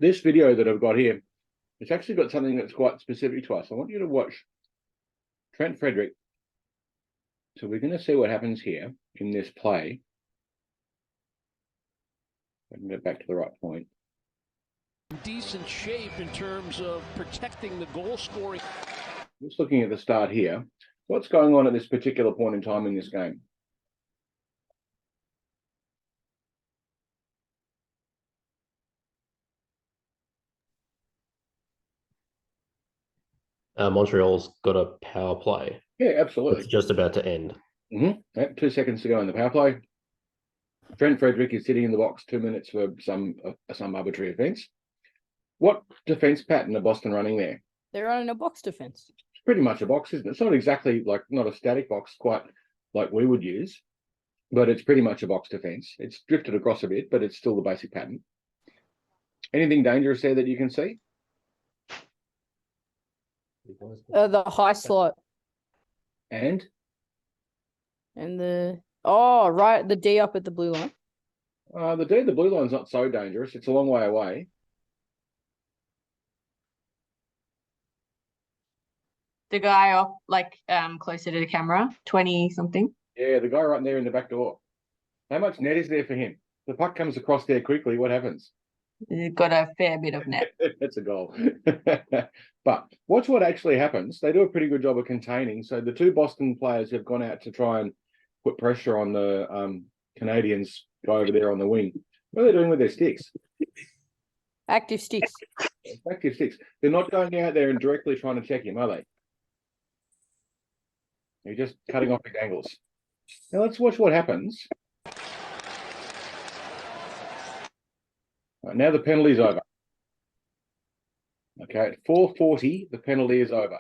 This video that I've got here, it's actually got something that's quite specific to us. I want you to watch Trent Frederick. So we're going to see what happens here in this play. I can get back to the right point. Decent shape in terms of protecting the goal scoring. Just looking at the start here, what's going on at this particular point in time in this game? Montreal's got a power play. Yeah, absolutely. It's just about to end. Yep, 2 seconds to go in the power play. Trent Frederick is sitting in the box 2 minutes for some arbitrary offence. What defence pattern are Boston running there? They're running a box defence. It's pretty much a box, isn't it? It's not exactly not a static box, quite like we would use, but it's pretty much a box defence. It's drifted across a bit, but it's still the basic pattern. Anything dangerous there that you can see? The high slot. And the right, the D up at the blue line. the blue line's not so dangerous. It's a long way away. The guy off closer to the camera, 20 something. Yeah, the guy right there in the back door. How much net is there for him? The puck comes across there quickly. What happens? He's got a fair bit of net. That's a goal. But watch what actually happens. They do a pretty good job of containing. So the two Boston players have gone out to try and put pressure on the Canadians guy over there on the wing. What are they doing with their sticks? Active sticks. Active sticks. They're not going out there and directly trying to check him, are they? They're just cutting off his angles. Now let's watch what happens. Right, now the penalty's over. Okay, at 4:40, the penalty is over.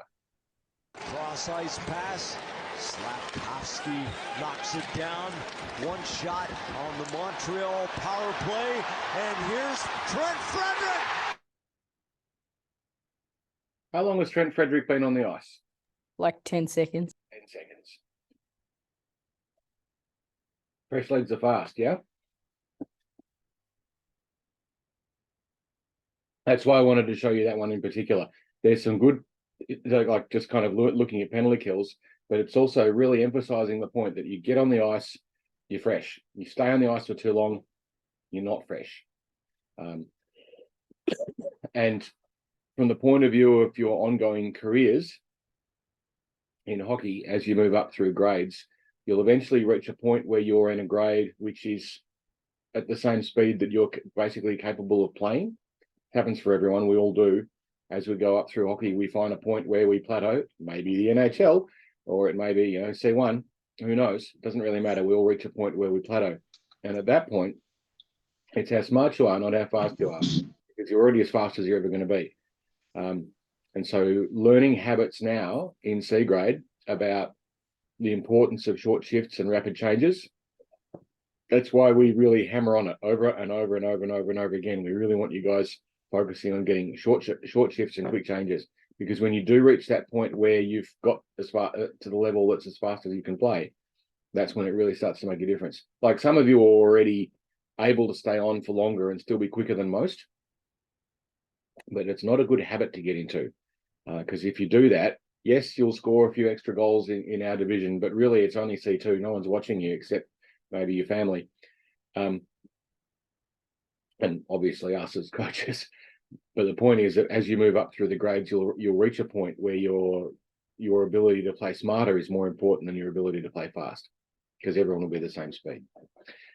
Cross ice pass. Slafkovsky knocks it down. One shot on the Montreal power play. And here's Trent Frederick. How long has Trent Frederick been on the ice? Like 10 seconds. 10 seconds. Fresh legs are fast, yeah? That's why I wanted to show you that one in particular. There's some good, like just kind of looking at penalty kills, but it's also really emphasizing the point that you get on the ice, you're fresh. You stay on the ice for too long, you're not fresh. And from the point of view of your ongoing careers in hockey, as you move up through grades, you'll eventually reach a point where you're in a grade which is at the same speed that you're basically capable of playing. Happens for everyone. We all do. As we go up through hockey, we find a point where we plateau. Maybe the NHL, or it may be C1. Who knows? It doesn't really matter. We all reach a point where we plateau, and at that point, it's how smart you are, not how fast you are, because you're already as fast as you're ever going to be. And so, learning habits now in C grade about the importance of short shifts and rapid changes. That's why we really hammer on it over and over and over and over and over again. We really want you guys focusing on getting short shifts and quick changes, because when you do reach that point where you've got as far to the level that's as fast as you can play, that's when it really starts to make a difference. Like some of you are already able to stay on for longer and still be quicker than most, but it's not a good habit to get into, because if you do that, yes, you'll score a few extra goals in our division, but really it's only C2. No one's watching you except maybe your family. And obviously us as coaches. But the point is that as you move up through the grades, you'll reach a point where your ability to play smarter is more important than your ability to play fast, because everyone will be the same speed.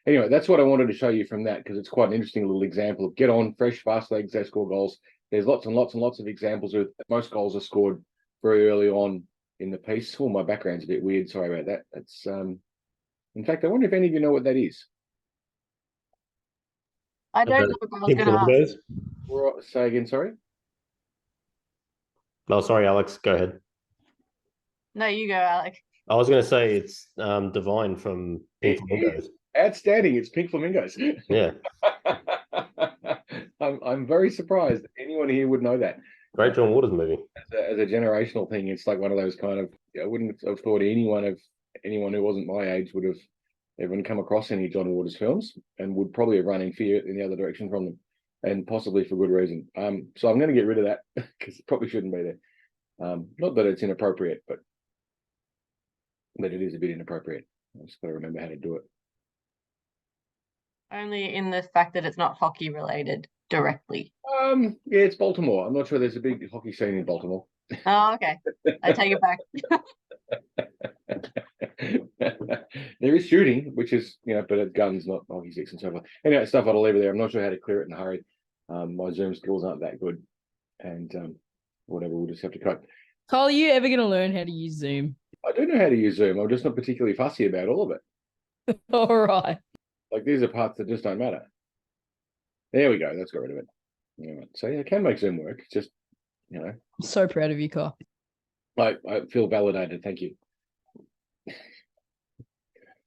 Anyway, that's what I wanted to show you from that, because it's quite an interesting little example of get on, fresh, fast legs, they score goals. There's lots and lots and lots of examples of most goals are scored very early on in the piece. Oh, my background's a bit weird. Sorry about that. That's in fact, I wonder if any of you know what that is. I don't know what I was going to ask. Say again, sorry? No, sorry, Alex. Go ahead. No, you go, Alex. I was going to say it's Divine from Pink Flamingos. Outstanding. It's Pink Flamingos. Yeah. I'm very surprised anyone here would know that. Great John Waters movie. As a generational thing, it's like one of those kind of, I wouldn't have thought anyone who wasn't my age would have ever come across any John Waters films, and would probably have run in fear in the other direction from them. and possibly for good reason. So I'm going to get rid of that because it probably shouldn't be there. Not that it's inappropriate, but it is a bit inappropriate. I just got to remember how to do it. Only in the fact that it's not hockey related directly. Yeah, it's Baltimore. I'm not sure there's a big hockey scene in Baltimore. Oh, okay. I take it back. There is shooting, which is, but it's guns, not hockey sticks and so forth. Anyway, stuff I'll leave it there. I'm not sure how to clear it in a hurry. My Zoom skills aren't that good, and whatever, we'll just have to cope. Carl, are you ever going to learn how to use Zoom? I do know how to use Zoom. I'm just not particularly fussy about all of it. All right. Like, these are parts that just don't matter. There we go. Let's get rid of it. Yeah, so I can make Zoom work. Just, I'm so proud of you, Carl. I feel validated. Thank you.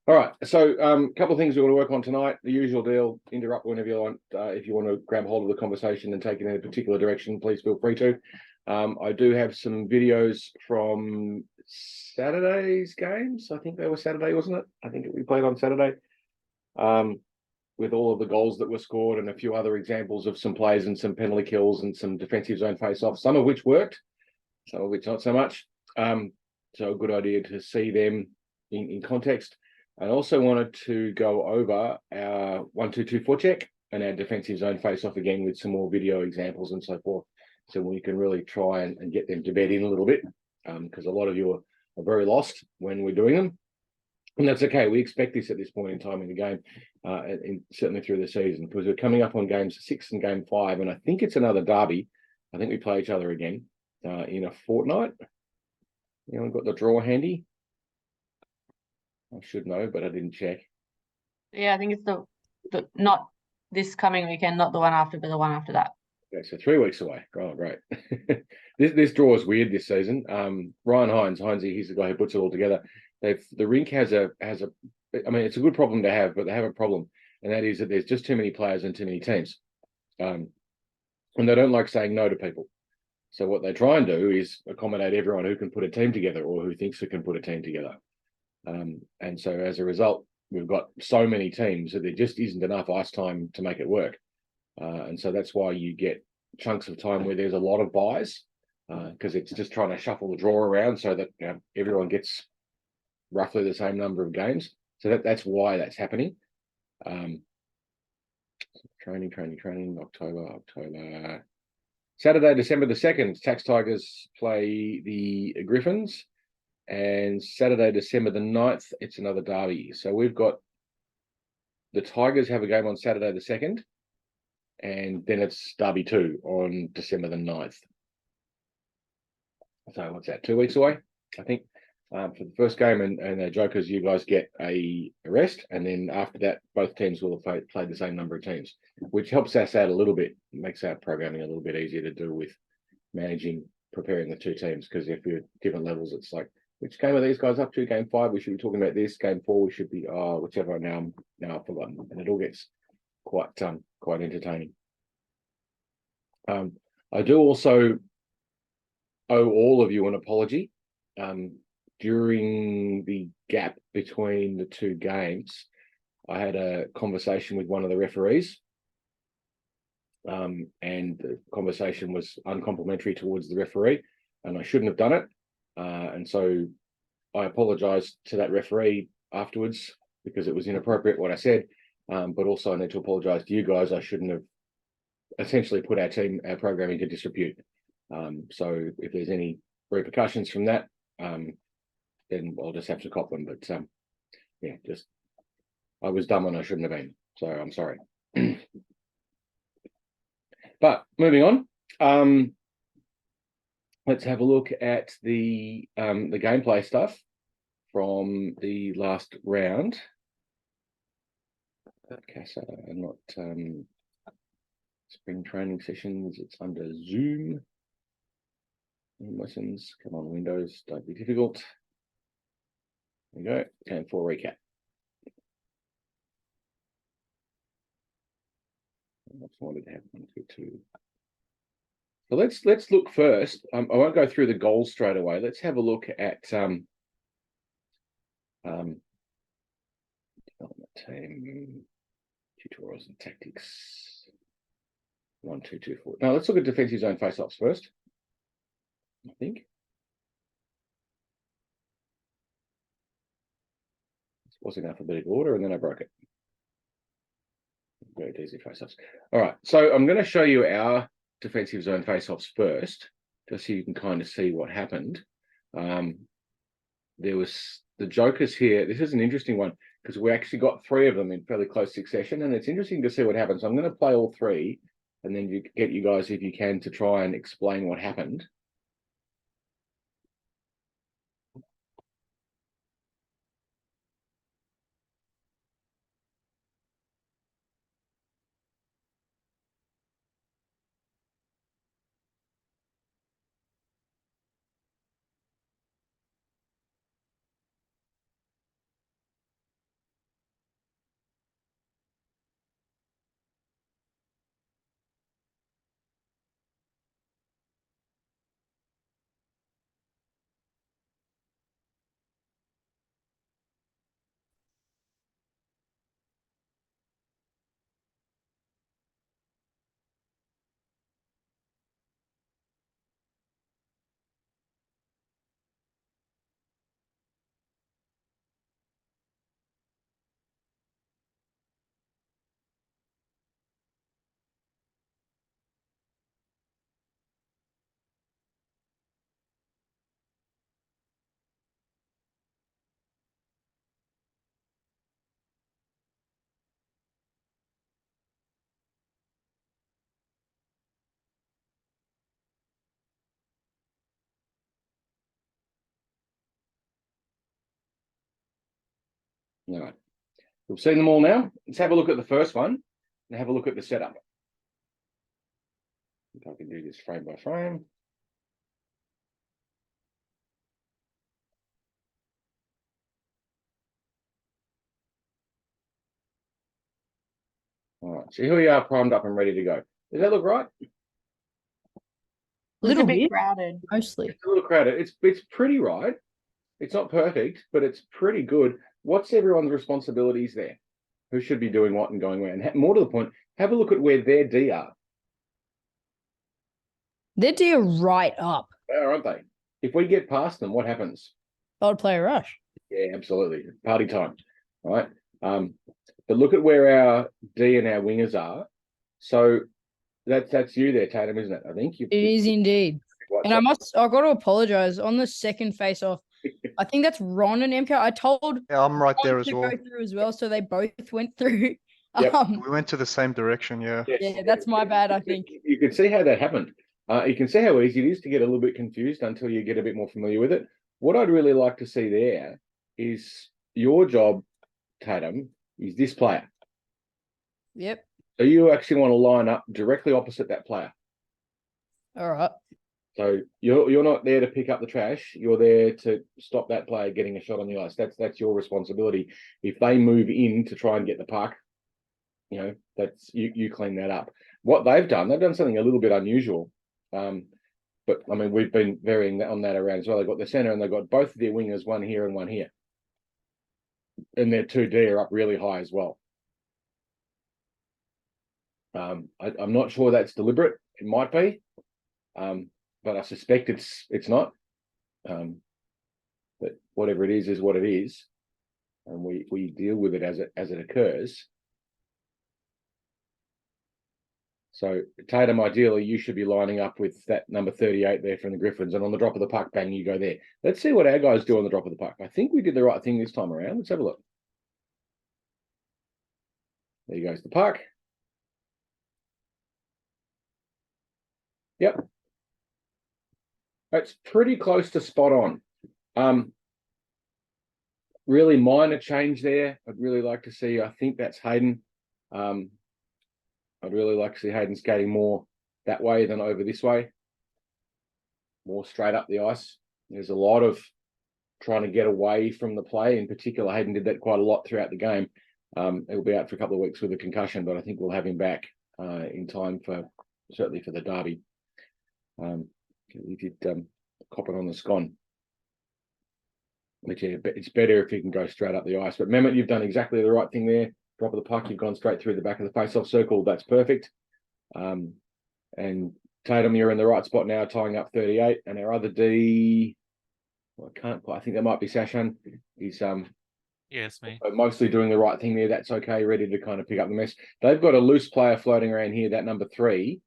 All right. So a couple of things we want to work on tonight. The usual deal, interrupt whenever you want. If you want to grab hold of the conversation and take it in a particular direction, please feel free to. I do have some videos from Saturday's games. I think they were Saturday, wasn't it? I think we played on Saturday. With all of the goals that were scored and a few other examples of some plays and some penalty kills and some defensive zone face-offs, some of which worked, some of which not so much. So a good idea to see them in context. I also wanted to go over our 1-2-2 forecheck and our defensive zone face-off again with some more video examples and so forth. So we can really try and get them to bed in a little bit, because a lot of you are very lost when we're doing them. And that's okay. We expect this at this point in time in the game, and certainly through the season, because we're coming up on game 6 and game 5, and I think it's another derby. I think we play each other again in a fortnight. We've got the draw handy. I should know, but I didn't check. Yeah, I think it's the not this coming weekend, not the one after, but the one after that. Okay, so 3 weeks away. Oh, great. This draw is weird this season. Ryan Heinze, he's the guy who puts it all together. The rink has a. I mean, it's a good problem to have, but they have a problem, and that is that there's just too many players and too many teams, and they don't like saying no to people. So what they try and do is accommodate everyone who can put a team together or who thinks they can put a team together. And so as a result, we've got so many teams that there just isn't enough ice time to make it work. And so that's why you get chunks of time where there's a lot of buys, because it's just trying to shuffle the draw around so that everyone gets roughly the same number of games. So that's why that's happening. Training, October. Saturday, December the 2nd, Tax Tigers play the Griffins. And Saturday, December the 9th, it's another derby. So we've got the Tigers have a game on Saturday the 2nd, and then it's derby 2 on December the 9th. So what's that, 2 weeks away, I think, for the first game. And the Jokers, you guys get a rest. And then after that, both teams will have played the same number of teams, which helps us out a little bit, makes our programming a little bit easier to do with preparing the two teams. Because if you're different levels, it's like, which game are these guys up to? Game 5, we should be talking about this. Game 4, we should be whichever. Now I've forgotten, and it all gets quite entertaining. I do also owe all of you an apology. During the gap between the two games, I had a conversation with one of the referees, and the conversation was uncomplimentary towards the referee, and I shouldn't have done it. And so I apologized to that referee afterwards because it was inappropriate what I said. But also I need to apologize to you guys. I shouldn't have essentially put our program into disrepute. So if there's any repercussions from that, then I'll just have to cop them. But yeah, I was dumb and I shouldn't have been. So I'm sorry. But moving on. Let's have a look at the gameplay stuff from the last round. Okay, so not spring training sessions. It's under Zoom. Lessons. Come on, Windows. Don't be difficult. There we go. Game 4 recap. I just wanted to have 1, 2, 2. So let's look first. I won't go through the goals straight away. Let's have a look at development team tutorials and tactics. 1, 2, 2, 4. Now let's look at defensive zone face-offs first. I think. This was in alphabetical order, and then I broke it. Very easy face-offs. All right, so I'm going to show you our defensive zone face-offs first, just so you can kind of see what happened. There was the jokers here. This is an interesting one because we actually got 3 of them in fairly close succession, and it's interesting to see what happens. So I'm going to play all 3, and then you get you guys, if you can, to try and explain what happened. All right. We've seen them all now. Let's have a look at the first one and have a look at the setup. If I can do this frame by frame. All right, so here we are, primed up and ready to go. Does that look right? It's a bit bit, crowded. mostly. It's a little crowded. It's pretty right. It's not perfect, but it's pretty good. What's everyone's responsibilities there? Who should be doing what and going where? And more to the point, have a look at where their D are. Their D are right up. They are, aren't they? If we get past them, what happens? I would play a rush. Yeah, absolutely. Party time. All right. But look at where our D and our wingers are. So that's you there, Tatum, isn't it? I think It is indeed. And I've got to apologize on the second face off. I think that's Ron and MK. I told Yeah, I'm right there Ron as to well. go through as well, so they both went through. Yep. We went to the same direction, yeah. Yes. Yeah, that's my bad, I think. You can see how that happened. You can see how easy it is to get a little bit confused until you get a bit more familiar with it. What I'd really like to see there is your job, Tatum, is this player. Yep. So you actually want to line up directly opposite that player. All right. So you're not there to pick up the trash. You're there to stop that player getting a shot on the ice. That's your responsibility. If they move in to try and get the puck, you know, that's you clean that up. What they've done something a little bit unusual. But I mean, we've been varying on that around as well. They've got the center and they've got both of their wingers, one here and one here. And their 2D are up really high as well. I'm not sure that's deliberate. It might be, but I suspect it's not. But whatever it is what it is, and we deal with it as it occurs. So Tatum, ideally, you should be lining up with that number 38 there from the Griffins, and on the drop of the puck, bang, you go there. Let's see what our guys do on the drop of the puck. I think we did the right thing this time around. Let's have a look. There goes the puck. Yep. That's pretty close to spot on. Really minor change there. I'd really like to see, I think that's Hayden. I'd really like to see Hayden skating more that way than over this way. More straight up the ice. There's a lot of trying to get away from the play. In particular, Hayden did that quite a lot throughout the game. He'll be out for a couple of weeks with a concussion, but I think we'll have him back in time certainly for the derby. If you'd cop it on the scone. But yeah, it's better if you can go straight up the ice. But Mehmet, you've done exactly the right thing there. Drop of the puck, you've gone straight through the back of the face-off circle. That's perfect. And Tatum, you're in the right spot now, tying up 38. And our other D, well, I think that might be Sashan. He's Yes, me. mostly doing the right thing there. That's okay, ready to kind of pick up the mess. They've got a loose player floating around here, that number 3,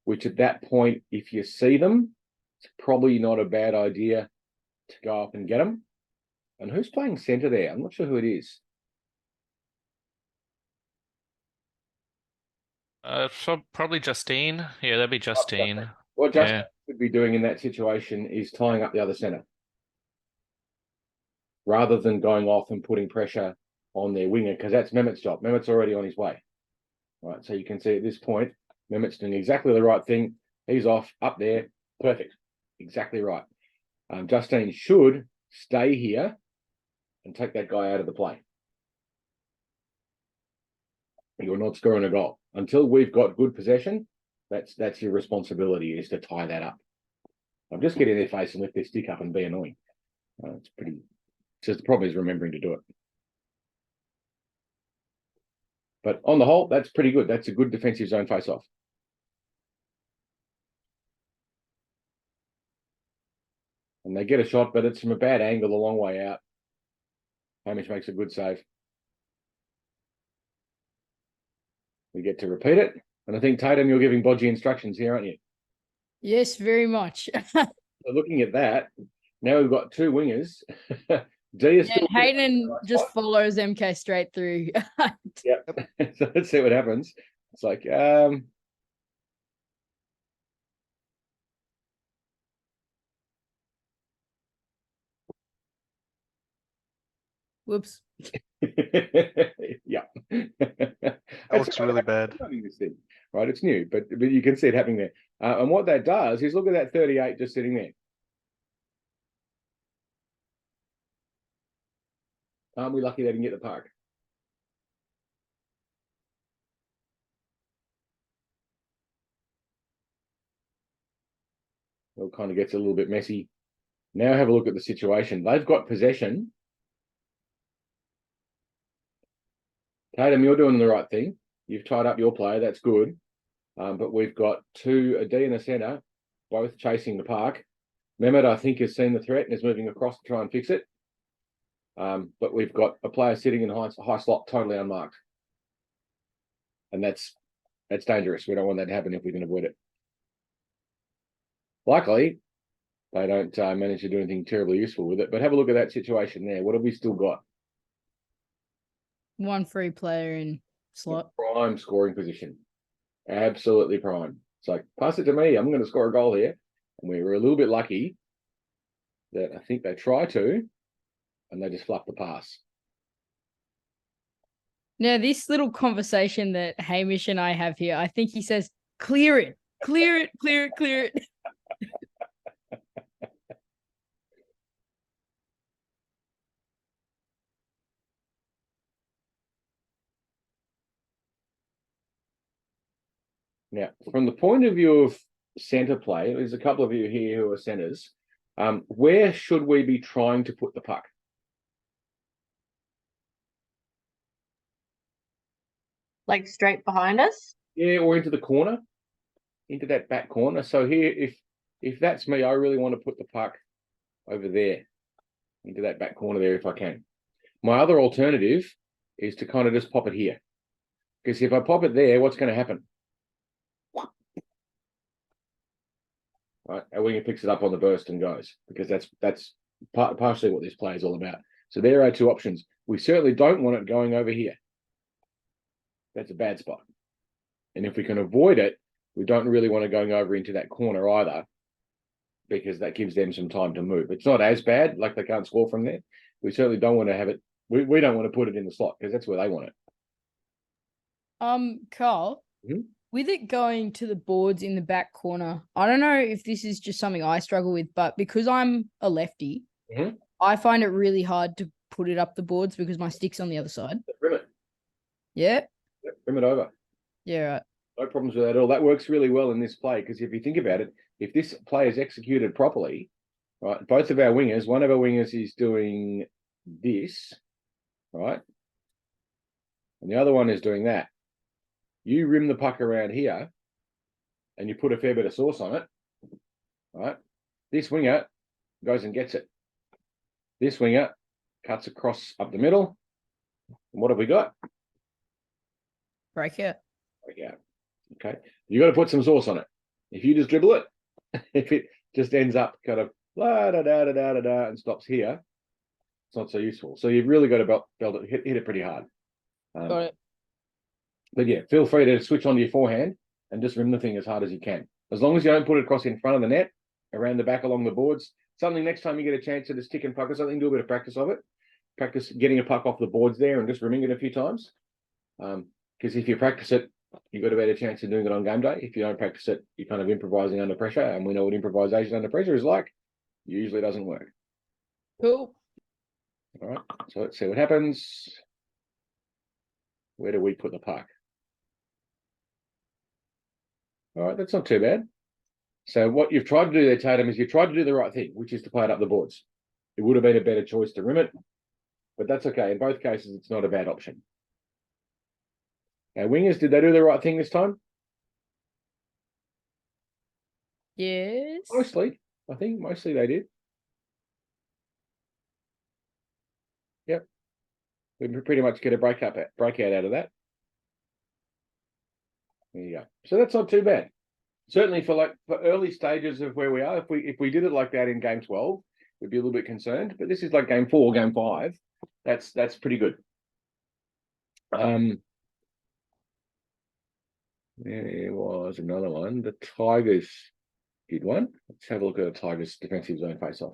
which at that point, if you see them, it's probably not a bad idea to go up and get them. And who's playing centre there? I'm not sure who it is. Probably Justine. Yeah, that'd be Justine. What Justin should be doing in that situation is tying up the other centre, rather than going off and putting pressure on their winger, because that's Mehmet's job. Mehmet's already on his way. Right, so you can see at this point, Mehmet's doing exactly the right thing. He's off, up there, perfect, exactly right. Justine should stay here and take that guy out of the play. You're not scoring a goal until we've got good possession. That's your responsibility, is to tie that up. I'm just getting their face and lift their stick up and be annoying. It's pretty. Just the problem is remembering to do it. But on the whole, that's pretty good. That's a good defensive zone face-off. And they get a shot, but it's from a bad angle a long way out. Hamish makes a good save. We get to repeat it. And I think, Tatum, you're giving Bodgy instructions here, aren't you? Yes, very much. So looking at that, now we've got 2 wingers. D is still Hayden just follows MK straight through. Yep. So let's see what happens. It's like, Whoops. yeah. That looks really bad. Right, it's new, but you can see it happening there. And what that does is look at that 38 just sitting there. Aren't we lucky they didn't get the puck? It kind of gets a little bit messy. Now have a look at the situation. They've got possession. Tatum, you're doing the right thing. You've tied up your player. That's good. But we've got a D in the centre, both chasing the puck. Mehmet, I think, has seen the threat and is moving across to try and fix it. But we've got a player sitting in high slot, totally unmarked. And that's dangerous. We don't want that to happen if we can avoid it. Luckily, they don't manage to do anything terribly useful with it. But have a look at that situation there. What have we still got? 1 free player in slot. Prime scoring position. Absolutely prime. It's like, pass it to me. I'm going to score a goal here. And we were a little bit lucky that I think they try to, and they just fluff the pass. Now, this little conversation that Hamish and I have here, I think he says, clear it, clear it, clear it, clear it. Now, from the point of view of centre play, there's a couple of you here who are centres. Where should we be trying to put the puck? Like straight behind us? Yeah, or into the corner, into that back corner. So here, if that's me, I really want to put the puck over there, into that back corner there if I can. My other alternative is to kind of just pop it here. Because if I pop it there, what's going to happen? Right, our winger picks it up on the burst and goes, because that's partially what this play is all about. So there are 2 options. We certainly don't want it going over here. That's a bad spot. And if we can avoid it, we don't really want it going over into that corner either, because that gives them some time to move. It's not as bad, like they can't score from there. We certainly don't want to have it. We don't want to put it in the slot, because that's where they want it. Carl, with it going to the boards in the back corner, I don't know if this is just something I struggle with, but because I'm a lefty, I find it really hard to put it up the boards because my stick's on the other side. Rim it. Yeah. Rim it over. Yeah, right. No problems with that at all. That works really well in this play, because if you think about it, if this play is executed properly, right, both of our wingers, one of our wingers is doing this, right? And the other one is doing that. You rim the puck around here, and you put a fair bit of sauce on it, right? This winger goes and gets it. This winger cuts across up the middle. And what have we got? Break it. Break out. Okay. You got to put some sauce on it. If you just dribble it, if it just ends up kind of la da da da da da da and stops here, it's not so useful. So you've really got to belt it, hit it pretty hard. Got it. But yeah, feel free to switch onto your forehand and just rim the thing as hard as you can. As long as you don't put it across in front of the net, around the back along the boards. Something next time you get a chance to just stick and puck or something, do a bit of practice of it. Practice getting a puck off the boards there and just rimming it a few times. Because if you practice it, you've got a better chance of doing it on game day. If you don't practice it, you're kind of improvising under pressure. And we know what improvisation under pressure is like. It usually doesn't work. Cool. All right, so let's see what happens. Where do we put the puck? All right, that's not too bad. So what you've tried to do there, Tatum, is you've tried to do the right thing, which is to play it up the boards. It would have been a better choice to rim it, but that's okay. In both cases, it's not a bad option. Our wingers, did they do the right thing this time? Yes. Mostly, I think mostly they did. Yep. We pretty much get a breakout out of that. There you go. So that's not too bad. Certainly for early stages of where we are, if we did it like that in game 12, we'd be a little bit concerned. But this is like game 4, game 5. That's pretty good. There was another one. The Tigers did one. Let's have a look at the Tigers defensive zone face-off.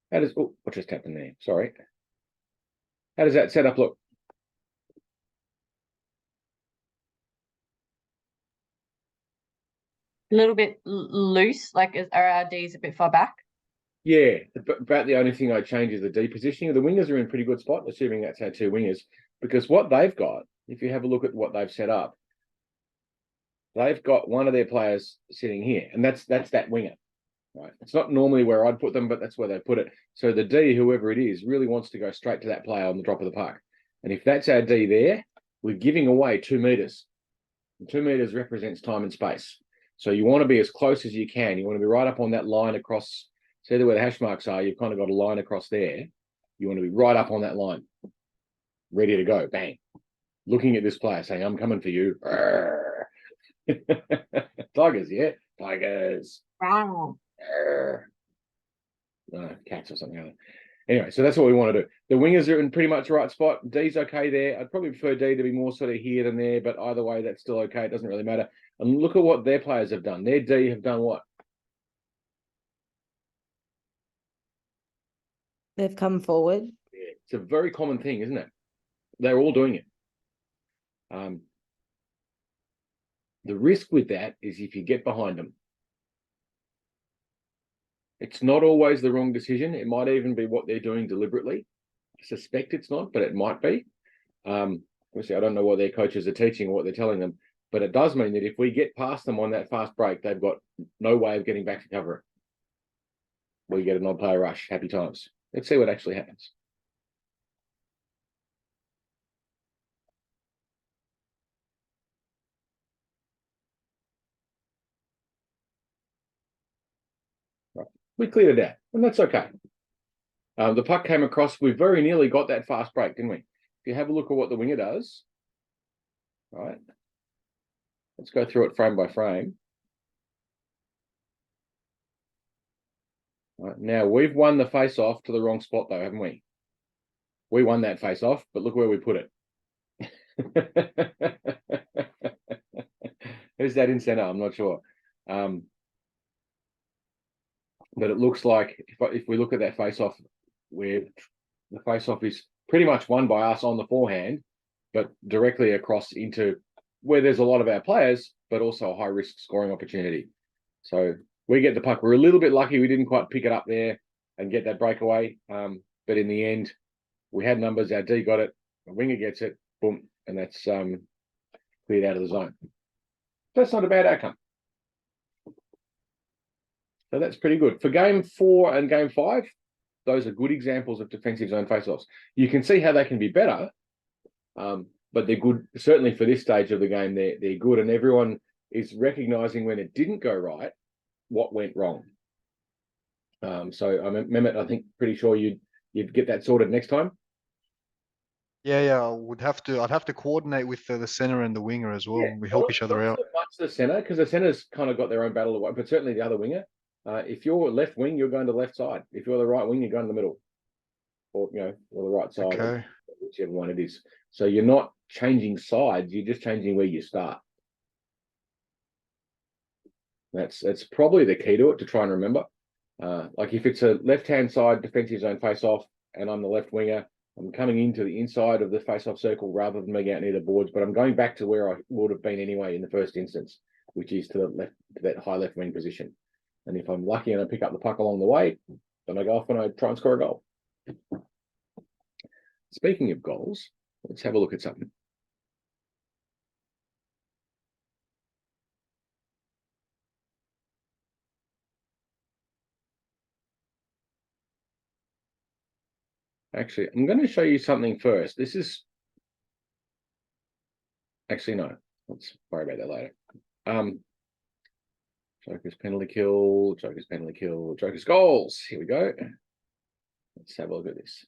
How does what just happened there? Sorry. How does that setup look? A little bit loose, like are our Ds a bit far back? Yeah, about the only thing I change is the D positioning. The wingers are in a pretty good spot, assuming that's our two wingers, because what they've got, if you have a look at what they've set up, they've got one of their players sitting here, and that's that winger. Right. It's not normally where I'd put them, but that's where they put it. So the D, whoever it is, really wants to go straight to that player on the drop of the puck. And if that's our D there, we're giving away 2 meters. And 2 meters represents time and space. So you want to be as close as you can. You want to be right up on that line across, see where the hash marks are, you've kind of got a line across there. You want to be right up on that line, ready to go, bang. Looking at this player saying, I'm coming for you. Tigers, yeah? Tigers. Wow. Cats or something. Anyway, so that's what we want to do. The wingers are in pretty much the right spot. D's okay there. I'd probably prefer D to be more sort of here than there, but either way, that's still okay. It doesn't really matter. And look at what their players have done. Their D have done what? They've come forward. Yeah, it's a very common thing, isn't it? They're all doing it. The risk with that is if you get behind them. It's not always the wrong decision. It might even be what they're doing deliberately. I suspect it's not, but it might be. Obviously, I don't know what their coaches are teaching or what they're telling them, but it does mean that if we get past them on that fast break, they've got no way of getting back to cover it. We get an odd player rush. Happy times. Let's see what actually happens. Right. We cleared it out, and that's okay. The puck came across. We very nearly got that fast break, didn't we? If you have a look at what the winger does, right? Let's go through it frame by frame. Right, now, we've won the face-off to the wrong spot, though, haven't we? We won that face-off, but look where we put it. Who's that in centre? I'm not sure. But it looks like if we look at that face-off, where the face-off is pretty much won by us on the forehand, but directly across into where there's a lot of our players, but also a high-risk scoring opportunity. So we get the puck. We're a little bit lucky we didn't quite pick it up there and get that breakaway. But in the end, we had numbers. Our D got it. The winger gets it. Boom. And that's cleared out of the zone. That's not a bad outcome. So that's pretty good. For game 4 and game 5, those are good examples of defensive zone faceoffs. You can see how they can be better, but they're good. Certainly for this stage of the game, they're good, and everyone is recognizing when it didn't go right, what went wrong. So Mehmet, I think pretty sure you'd get that sorted next time. Yeah, I'd have to coordinate with the center and the winger as well. We help each other out. Not so much the center, because the center's kind of got their own battle away, but certainly the other winger. If you're left wing, you're going to the left side. If you're the right wing, you're going to the middle, or or the right side, Okay. whichever one it is. So you're not changing sides; you're just changing where you start. That's probably the key to it, to try and remember. Like if it's a left-hand side defensive zone face-off, and I'm the left winger, I'm coming into the inside of the face-off circle rather than being out near the boards, but I'm going back to where I would have been anyway in the first instance, which is to the left, to that high left wing position. And if I'm lucky and I pick up the puck along the way, then I go off and I try and score a goal. Speaking of goals, let's have a look at something. Actually, I'm going to show you something first. This is actually no. Let's worry about that later. Joker's penalty kill, Joker's penalty kill, Joker's goals. Here we go. Let's have a look at this.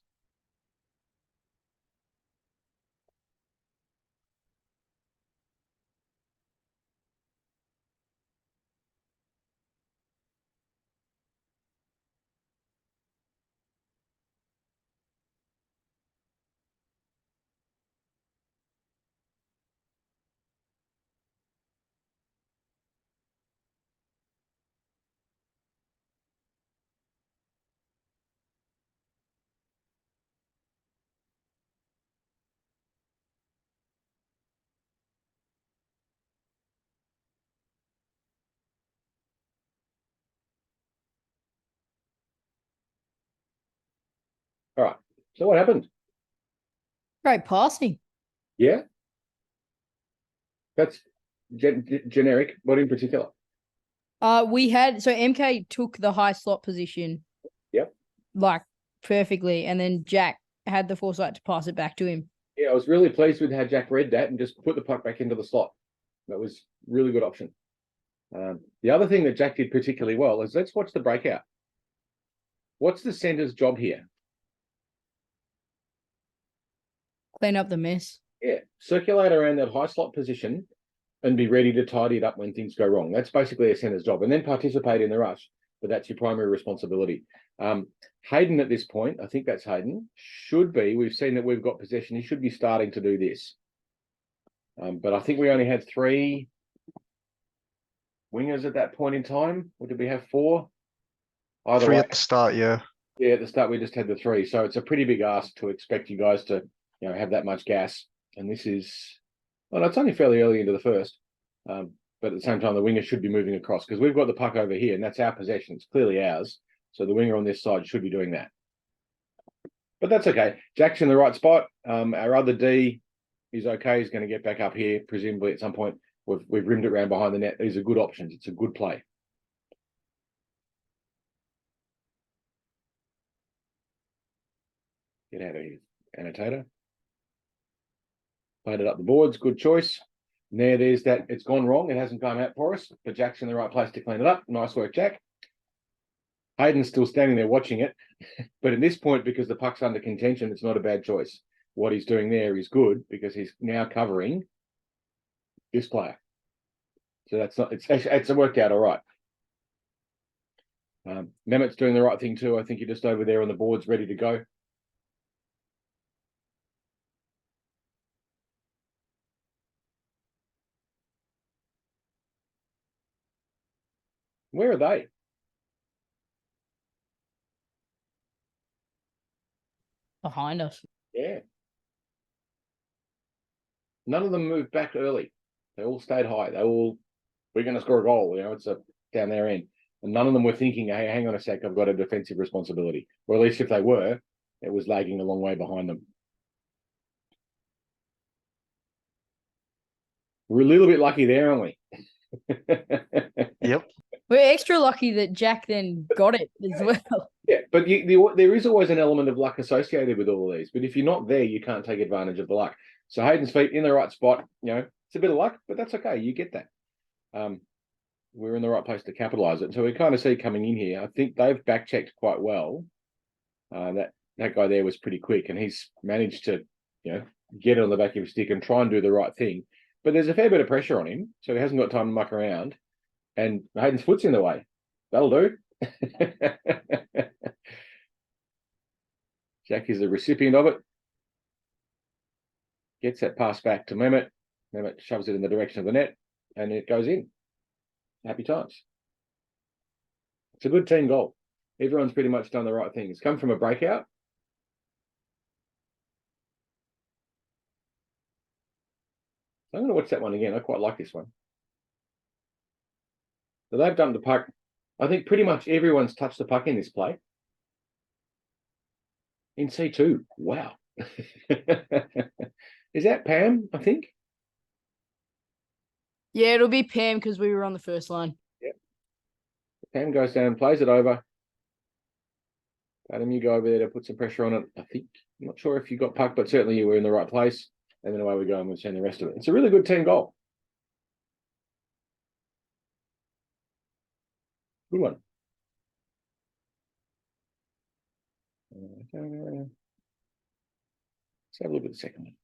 All right. So what happened? Great passing. Yeah. That's generic. What in particular? We had so MK took the high slot position. Yep. Like perfectly, and then Jack had the foresight to pass it back to him. Yeah, I was really pleased with how Jack read that and just put the puck back into the slot. That was really good option. The other thing that Jack did particularly well is, let's watch the breakout. What's the center's job here? Clean up the mess. Yeah, circulate around that high slot position and be ready to tidy it up when things go wrong. That's basically a center's job, and then participate in the rush. But that's your primary responsibility. Hayden at this point, I think that's Hayden, should be, we've seen that we've got possession. He should be starting to do this. But I think we only had 3 wingers at that point in time. Or did we have 4? Either 3 way. at the start, yeah. Yeah, at the start we just had the 3. So it's a pretty big ask to expect you guys to, have that much gas. And this is, well, it's only fairly early into the first. But at the same time, the winger should be moving across, because we've got the puck over here and that's our possession. It's clearly ours. So the winger on this side should be doing that. But that's okay. Jack's in the right spot. Our other D is okay. He's going to get back up here, presumably at some point. We've rimmed it around behind the net. These are good options. It's a good play. Get out of here, annotator. Played it up the boards. Good choice. And there's that. It's gone wrong. It hasn't come out for us, but Jack's in the right place to clean it up. Nice work, Jack. Hayden's still standing there watching it. But at this point, because the puck's under contention, it's not a bad choice. What he's doing there is good, because he's now covering this player. So that's not, it's worked out all right. Mehmet's doing the right thing too. I think you're just over there on the boards ready to go. Where are they? Behind us. Yeah. None of them moved back early. They all stayed high. We're going to score a goal. It's down their end. And none of them were thinking, hey, hang on a sec, I've got a defensive responsibility. Or at least if they were, it was lagging a long way behind them. We're a little bit lucky there, aren't we? Yep. We're extra lucky that Jack then got it as well. Yeah, but there is always an element of luck associated with all of these. But if you're not there, you can't take advantage of the luck. So Hayden's feet in the right spot. It's a bit of luck, but that's okay. You get that. We're in the right place to capitalize it. So we kind of see coming in here. I think they've back checked quite well. That guy there was pretty quick, and he's managed to, get it on the back of his stick and try and do the right thing. But there's a fair bit of pressure on him, so he hasn't got time to muck around. And Hayden's foot's in the way. That'll do. Jack is the recipient of it. Gets that pass back to Mehmet. Mehmet shoves it in the direction of the net, and it goes in. Happy times. It's a good team goal. Everyone's pretty much done the right thing. It's come from a breakout. So I'm going to watch that one again. I quite like this one. So they've done the puck. I think pretty much everyone's touched the puck in this play. In C2. Wow. Is that Pam, I think? Yeah, it'll be Pam because we were on the first line. Yep. Pam goes down, plays it over. Adam, you go over there to put some pressure on it. I think, I'm not sure if you got puck, but certainly you were in the right place. And then away we go and we'll send the rest of it. It's a really good team goal. Good one. Let's have a look at the second one.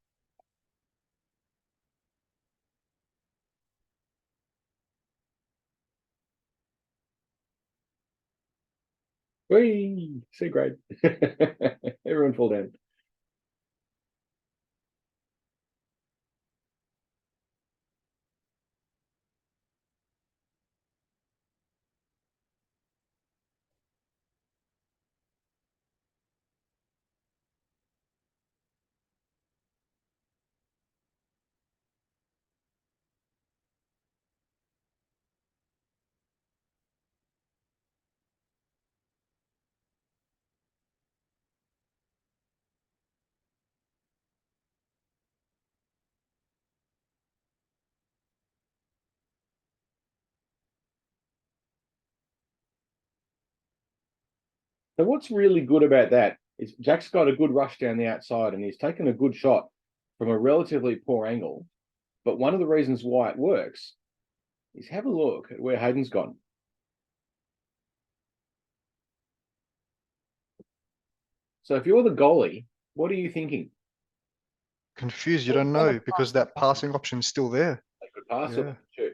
Whee! C grade. Everyone fall down. So what's really good about that is Jack's got a good rush down the outside and he's taken a good shot from a relatively poor angle. But one of the reasons why it works is have a look at where Hayden's gone. So if you're the goalie, what are you thinking? Confused, you don't know because that passing option's still there. They could pass Yeah. it, shoot.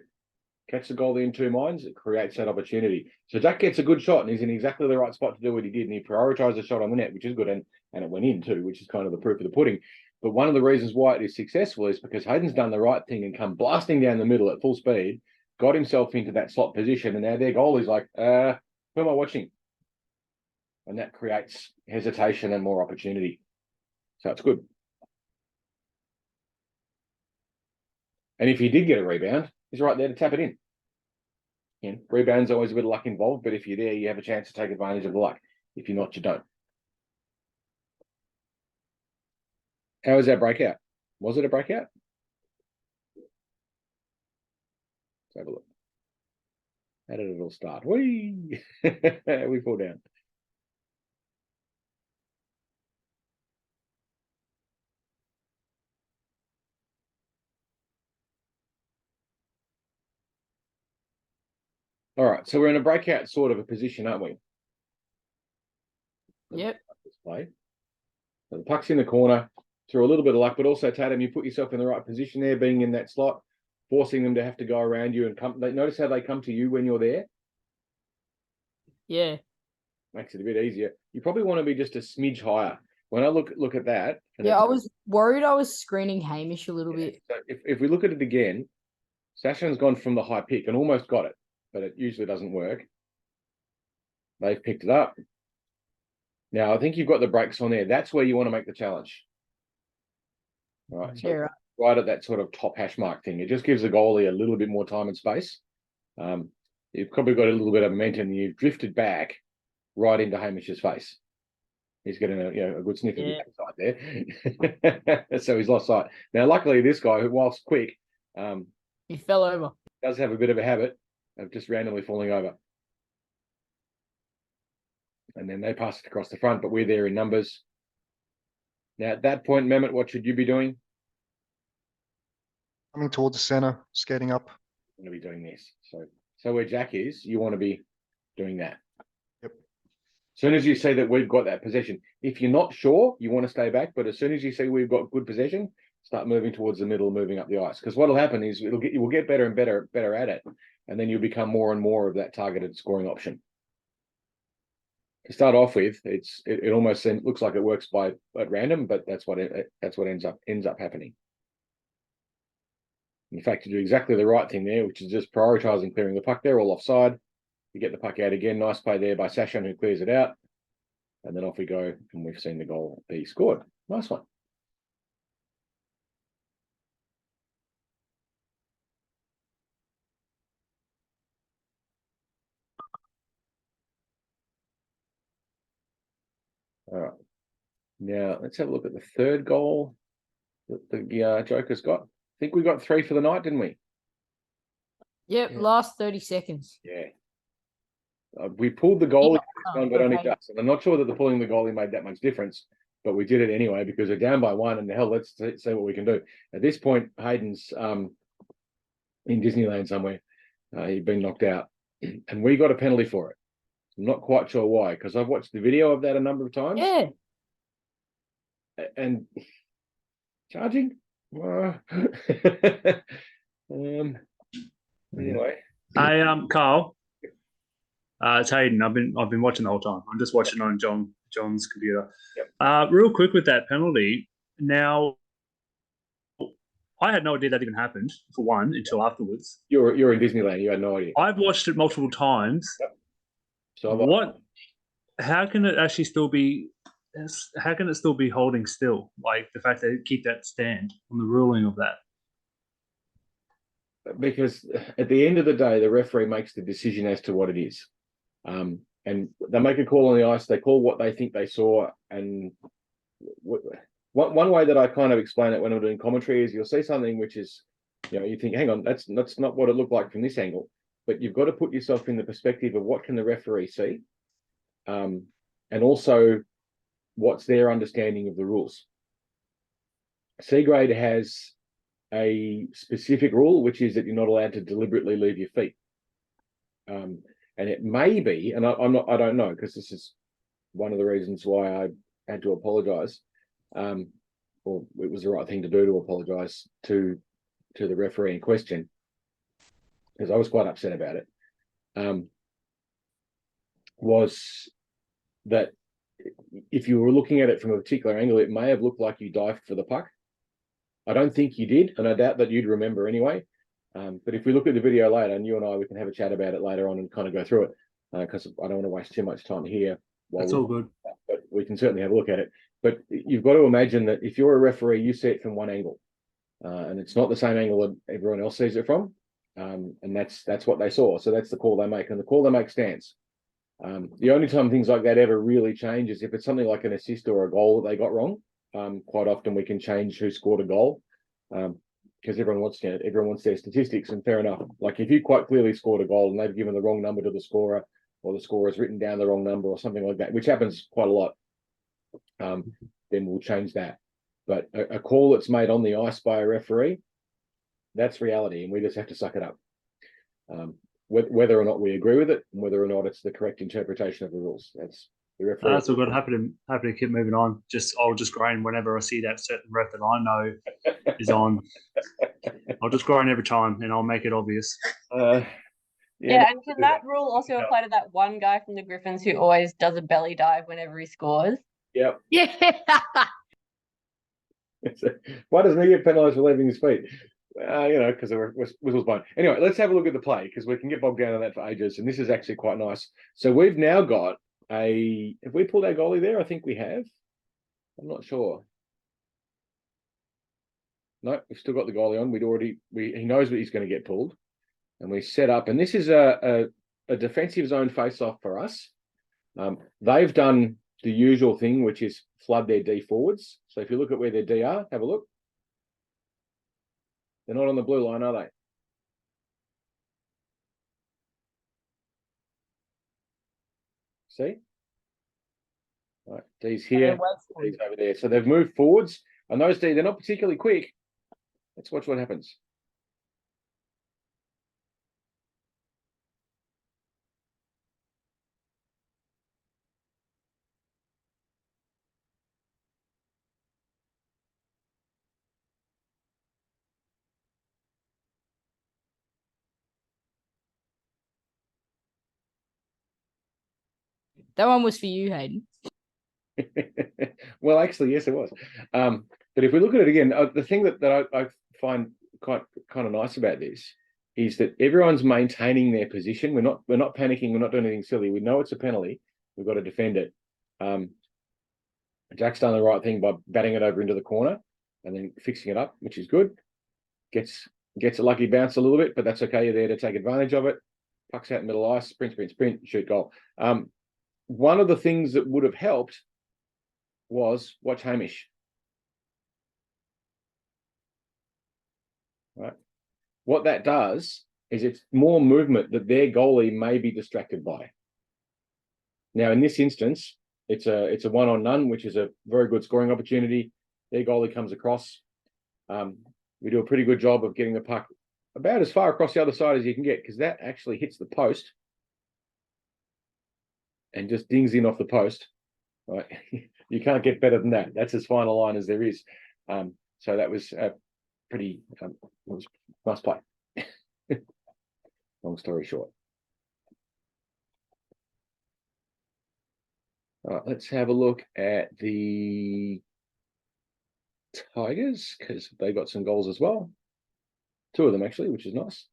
Catch the goalie in two minds, it creates that opportunity. So Jack gets a good shot and he's in exactly the right spot to do what he did. And he prioritized the shot on the net, which is good. And it went in too, which is kind of the proof of the pudding. But one of the reasons why it is successful is because Hayden's done the right thing and come blasting down the middle at full speed, got himself into that slot position. And now their goalie's like, who am I watching? And that creates hesitation and more opportunity. So it's good. And if he did get a rebound, he's right there to tap it in. Rebound's always a bit of luck involved, but if you're there, you have a chance to take advantage of the luck. If you're not, you don't. How was that breakout? Was it a breakout? Let's have a look. How did it all start? Whee! We fall down. All right, so we're in a breakout sort of a position, aren't we? Yep. Play. So the puck's in the corner, through a little bit of luck, but also, Tatum, you put yourself in the right position there, being in that slot, forcing them to have to go around you and come. Notice how they come to you when you're there? Yeah. Makes it a bit easier. You probably want to be just a smidge higher. When I look at that. Yeah, I was worried I was screening Hamish a little bit. So if we look at it again, Sashan's gone from the high pick and almost got it, but it usually doesn't work. They've picked it up. Now, I think you've got the brakes on there. That's where you want to make the challenge. All right. So Yeah, right at that sort of top hash mark thing. It just gives the goalie a little bit more time and space. You've probably got a little bit of momentum. You've drifted back right into Hamish's face. He's getting a good sniff of the outside there. So he's lost sight. Now, luckily, this guy, who whilst quick, he fell over. does have a bit of a habit of just randomly falling over. and then they pass it across the front, but we're there in numbers. Now, at that point, Mehmet, what should you be doing? Coming towards the center, skating up. I'm going to be doing this. So where Jack is, you want to be doing that. Yep. As soon as you see that we've got that possession, if you're not sure, you want to stay back. But as soon as you see we've got good possession, start moving towards the middle, moving up the ice. Because what'll happen is we'll get better and better at it, and then you'll become more and more of that targeted scoring option. To start off with, it almost looks like it works at random, but that's what ends up happening. In fact, you do exactly the right thing there, which is just prioritising clearing the puck there, all offside. You get the puck out again. Nice play there by Sashan, who clears it out. And then off we go, and we've seen the goal be scored. Nice one. All right. Now, let's have a look at the third goal that the Joker's got. I think we got 3 for the night, didn't we? Yep, Yeah. last 30 seconds. Yeah. We pulled the goalie, but only okay. just. And I'm not sure that the pulling the goalie made that much difference, but we did it anyway because we're down by 1. And the hell, let's see what we can do. At this point, Hayden's in Disneyland somewhere. He'd been knocked out, and we got a penalty for it. I'm not quite sure why, because I've watched the video of that a number of times. Yeah. And charging. Anyway. Hey, Carl. It's Hayden. I've been watching the whole time. I'm just watching on John's computer. Yep. Real quick with that penalty. Now, I had no idea that even happened for one until afterwards. You're in Disneyland. You had no idea. I've watched it multiple times. Yep. So how can it actually still be? How can it still be holding still? Like the fact that it keep that stand on the ruling of that. Because at the end of the day, the referee makes the decision as to what it is. And they make a call on the ice. They call what they think they saw. And one way that I kind of explain it when I'm doing commentary is you'll see something which is, you think, hang on, that's not what it looked like from this angle. But you've got to put yourself in the perspective of what can the referee see, and also what's their understanding of the rules. C grade has a specific rule, which is that you're not allowed to deliberately leave your feet. And it may be, and I don't know, because this is one of the reasons why I had to apologise, or it was the right thing to do to apologise to the referee in question, because I was quite upset about it, was that if you were looking at it from a particular angle, it may have looked like you dived for the puck. I don't think you did, and I doubt that you'd remember anyway. But if we look at the video later, and you and I, we can have a chat about it later on and kind of go through it, because I don't want to waste too much time here. That's all good. But we can certainly have a look at it. But you've got to imagine that if you're a referee, you see it from one angle, and it's not the same angle that everyone else sees it from, and that's what they saw. So that's the call they make, and the call they make stands. The only time things like that ever really change is if it's something like an assist or a goal that they got wrong. Quite often we can change who scored a goal, because everyone wants their statistics, and fair enough. Like if you quite clearly scored a goal and they've given the wrong number to the scorer, or the scorer's written down the wrong number or something like that, which happens quite a lot, then we'll change that. But a call that's made on the ice by a referee, that's reality, and we just have to suck it up. Whether or not we agree with it, and whether or not it's the correct interpretation of the rules, that's the referee. That's all good. Happy to keep moving on. I'll just groan whenever I see that certain ref that I know is on. I'll just groan every time, and I'll make it obvious. Yeah, and can that rule also apply to that one guy from the Griffins who always does a belly dive whenever he scores? Yep. Yeah. Why doesn't he get penalised for leaving his feet? Because the whistle's blown. Anyway, let's have a look at the play, because we can get bogged down on that for ages, and this is actually quite nice. So we've now got have we pulled our goalie there? I think we have. I'm not sure. No, we've still got the goalie on. He knows that he's going to get pulled, and we set up. And this is a defensive zone face-off for us. They've done the usual thing, which is flood their D forwards. So if you look at where their D are, have a look. They're not on the blue line, are they? See? Right, D's And here, then wait for D's it. over there. So they've moved forwards, and those D, they're not particularly quick. Let's watch what happens. That one was for you, Hayden. Well, actually, yes, it was. But if we look at it again, the thing that I find quite kind of nice about this is that everyone's maintaining their position. We're not panicking. We're not doing anything silly. We know it's a penalty. We've got to defend it. Jack's done the right thing by batting it over into the corner and then fixing it up, which is good. Gets a lucky bounce a little bit, but that's okay. You're there to take advantage of it. Pucks out middle ice, sprint, shoot, goal. One of the things that would have helped was watch Hamish. Right. What that does is it's more movement that their goalie may be distracted by. Now, in this instance, it's a 1-on-none, which is a very good scoring opportunity. Their goalie comes across. We do a pretty good job of getting the puck about as far across the other side as you can get, because that actually hits the post and just dings in off the post. Right. You can't get better than that. That's as fine a line as there is. So that was pretty was nice play. Long story short. All right, let's have a look at the Tigers, because they got some goals as well. 2 of them actually, which is nice.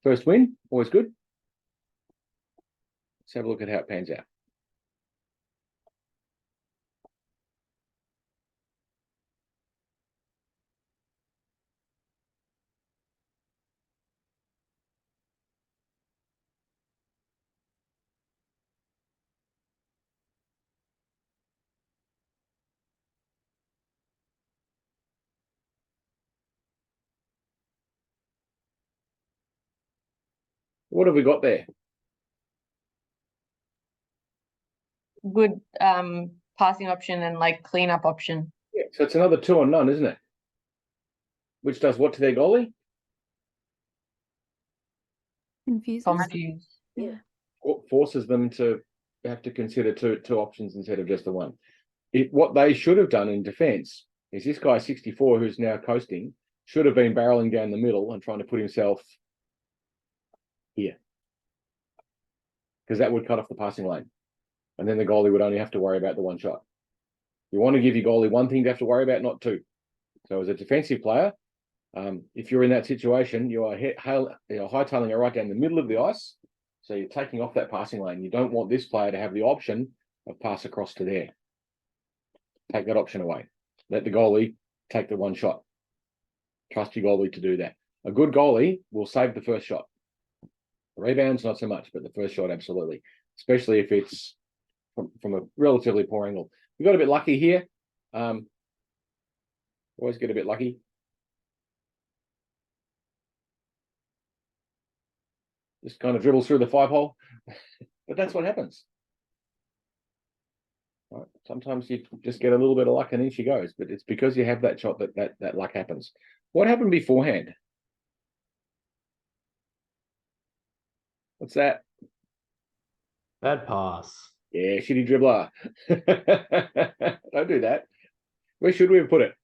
First win, always good. Let's have a look at how it pans out. What have we got there? Good passing option and like cleanup option. Yeah, so it's another 2-on-none, isn't it? Which does what to their goalie? Confused. Yeah. Forces them to have to consider two options instead of just the one. What they should have done in defense is this guy 64, who's now coasting, should have been barreling down the middle and trying to put himself here, because that would cut off the passing lane, and then the goalie would only have to worry about the one shot. You want to give your goalie one thing to have to worry about, not 2. So as a defensive player, if you're in that situation, you are hightailing it right down the middle of the ice. So you're taking off that passing lane. You don't want this player to have the option of pass across to there. Take that option away. Let the goalie take the one shot. Trust your goalie to do that. A good goalie will save the first shot. Rebounds, not so much, but the first shot, absolutely. Especially if it's from a relatively poor angle. We got a bit lucky here. Always get a bit lucky. Just kind of dribbles through the 5-hole. But that's what happens. Right. Sometimes you just get a little bit of luck and in she goes, but it's because you have that shot that luck happens. What happened beforehand? What's that? Bad pass. Yeah, shitty dribbler. Don't do that. Where should we have put it?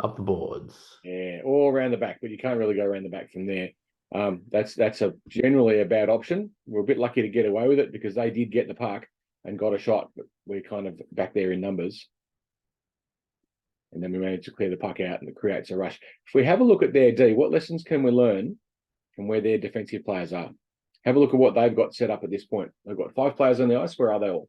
Up the boards. Yeah, or around the back, but you can't really go around the back from there. That's generally a bad option. We're a bit lucky to get away with it because they did get the puck and got a shot, but we're kind of back there in numbers. And then we managed to clear the puck out and it creates a rush. If we have a look at their D, what lessons can we learn from where their defensive players are? Have a look at what they've got set up at this point. They've got 5 players on the ice. Where are they all?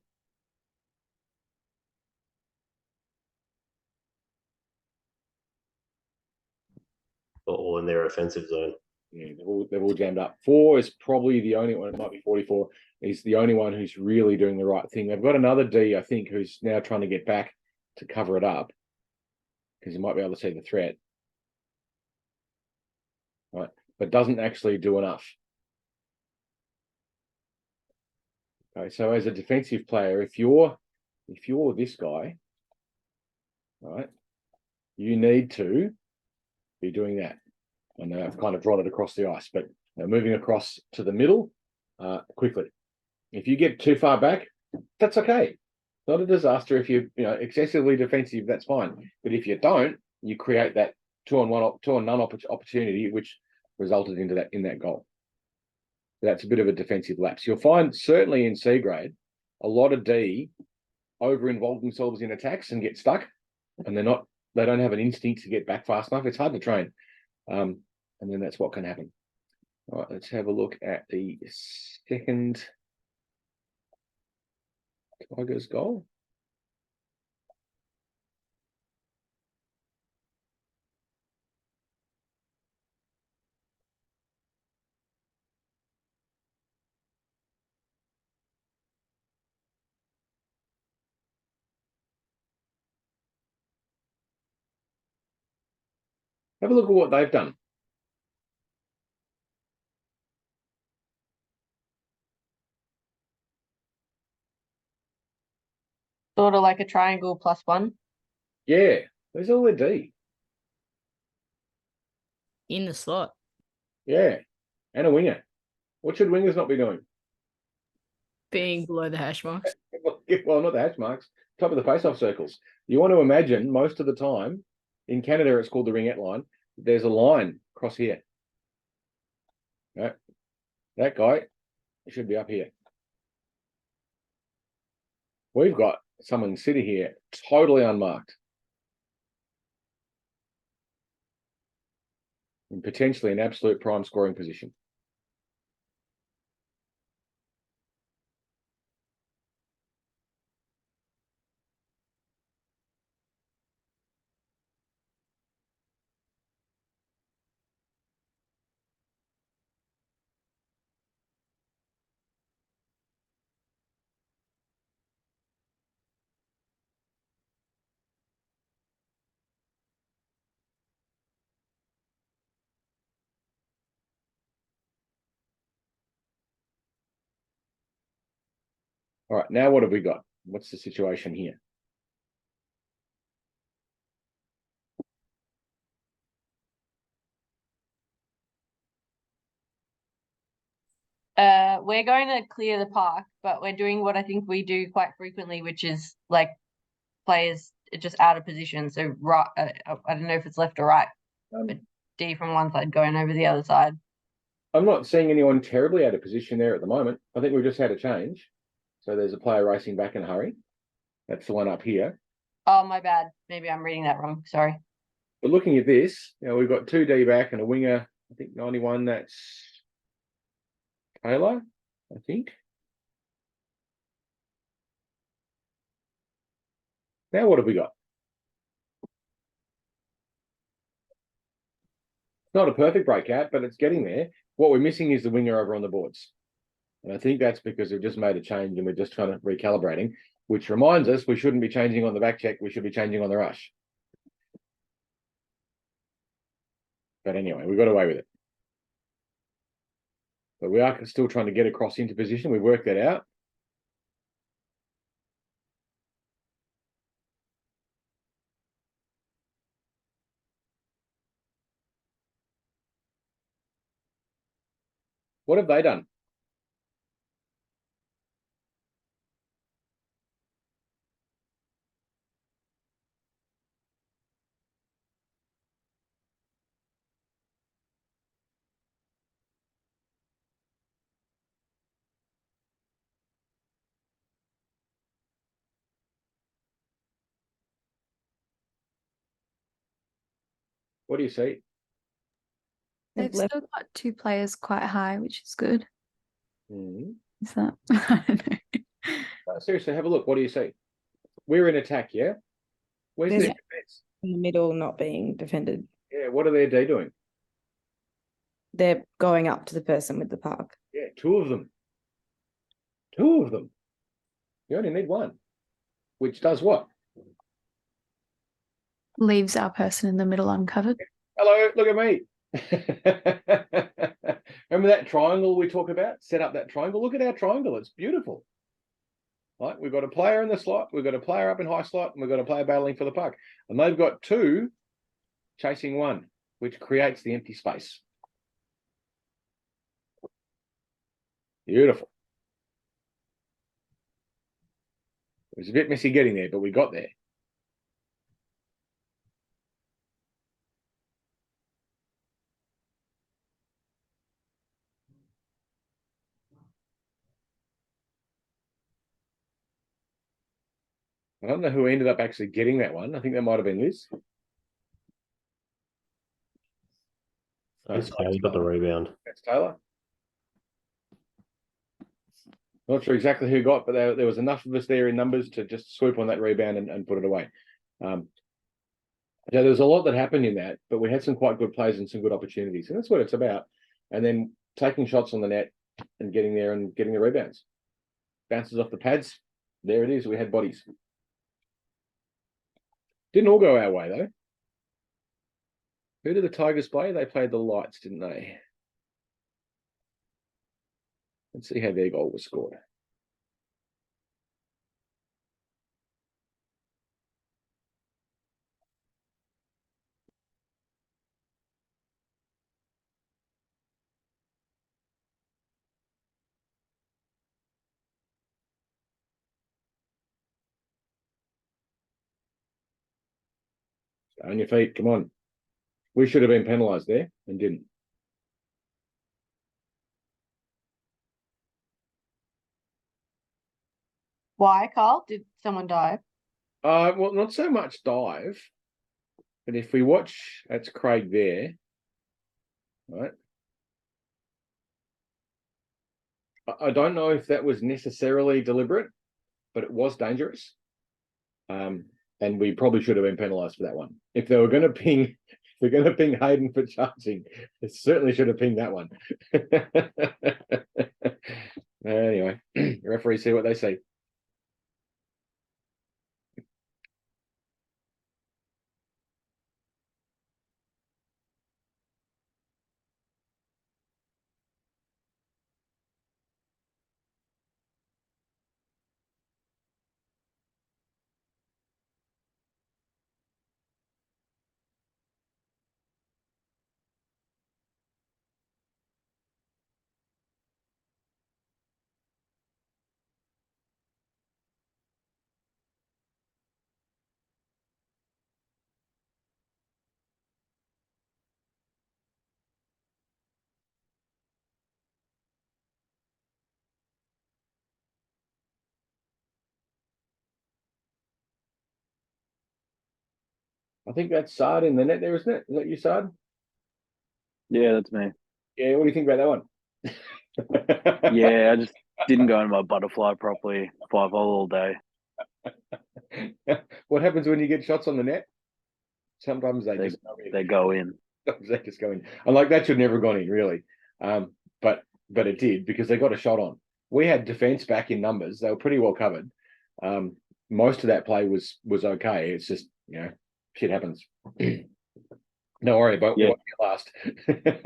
All in their offensive zone. Yeah, they're all jammed up. 4 is probably the only one. It might be 44. He's the only one who's really doing the right thing. They've got another D, I think, who's now trying to get back to cover it up because he might be able to see the threat, right? But doesn't actually do enough. Okay, so as a defensive player, if you're if you're this guy, right, you need to be doing that. And now I've kind of drawn it across the ice, but moving across to the middle quickly. If you get too far back, that's okay. Not a disaster. If you're excessively defensive, that's fine. But if you don't, you create that two on none opportunity, which resulted in that goal. That's a bit of a defensive lapse. You'll find certainly in C grade, a lot of D over-involve themselves in attacks and get stuck, and they don't have an instinct to get back fast enough. It's hard to train. And then that's what can happen. All right, let's have a look at the second Tigers goal. Have a look at what they've done. Sort of like a triangle +1. Yeah, there's all their D. In the slot. Yeah, and a winger. What should wingers not be doing? Being below the hash marks. Well, not the hash marks, top of the face-off circles. You want to imagine most of the time, in Canada it's called the ringette line, there's a line across here. Right? That guy should be up here. We've got someone sitting here totally unmarked. And potentially an absolute prime scoring position. All right, now what have we got? What's the situation here? We're going to clear the park, but we're doing what I think we do quite frequently, which is like players just out of position. So right, I don't know if it's left or right, but D from one side going over the other side. I'm not seeing anyone terribly out of position there at the moment. I think we've just had a change. So there's a player racing back in a hurry. That's the one up here. Oh, my bad. Maybe I'm reading that wrong. Sorry. But looking at this, we've got 2D back and a winger, I think 91, that's Taylor, I think. Now what have we got? Not a perfect breakout, but it's getting there. What we're missing is the winger over on the boards. And I think that's because we've just made a change and we're just kind of recalibrating, which reminds us we shouldn't be changing on the back check. We should be changing on the rush. But anyway, we got away with it. But we are still trying to get across into position. We've worked that out. What have they done? What do you see? They've still got 2 players quite high, which is good. Mm. Is that? I don't know. Seriously, have a look. What do you see? We're in attack, yeah? Where's There's their defense? in the middle not being defended. Yeah, what are their D doing? They're going up to the person with the puck. Yeah, 2 of them. 2 of them. You only need 1. Which does what? Leaves our person in the middle uncovered. Hello, look at me. Remember that triangle we talk about? Set up that triangle. Look at our triangle. It's beautiful. Right, we've got a player in the slot, we've got a player up in high slot, and we've got a player battling for the puck. And they've got two chasing one, which creates the empty space. Beautiful. It was a bit messy getting there, but we got there. I don't know who ended up actually getting that one. I think that might have been Liz. That's Taylor got the rebound. That's Taylor. Not sure exactly who got, but there was enough of us there in numbers to just swoop on that rebound and put it away. Yeah, there was a lot that happened in that, but we had some quite good plays and some good opportunities, and that's what it's about. And then taking shots on the net and getting there and getting the rebounds. Bounces off the pads. There it is. We had bodies. Didn't all go our way, though. Who did the Tigers play? They played the Lights, didn't they? Let's see how their goal was scored. Stay on your feet. Come on. We should have been penalised there and didn't. Why, Carl? Did someone dive? Well, not so much dive, but if we watch, that's Craig there, right? I don't know if that was necessarily deliberate, but it was dangerous. And we probably should have been penalised for that one. If they were going to ping, if they're going to ping Hayden for charging, it certainly should have pinged that one. Anyway, referees see what they see. I think that's Sard in the net there, isn't it? Is that you, Sard? Yeah, that's me. Yeah, what do you think about that one? Yeah, I just didn't go in my butterfly properly 5-hole all day. What happens when you get shots on the net? Sometimes they just go in. They just go in. And like that should never have gone in, really. But it did because they got a shot on. We had defense back in numbers. They were pretty well covered. Most of that play was okay. It's just, shit happens. Don't worry about what last.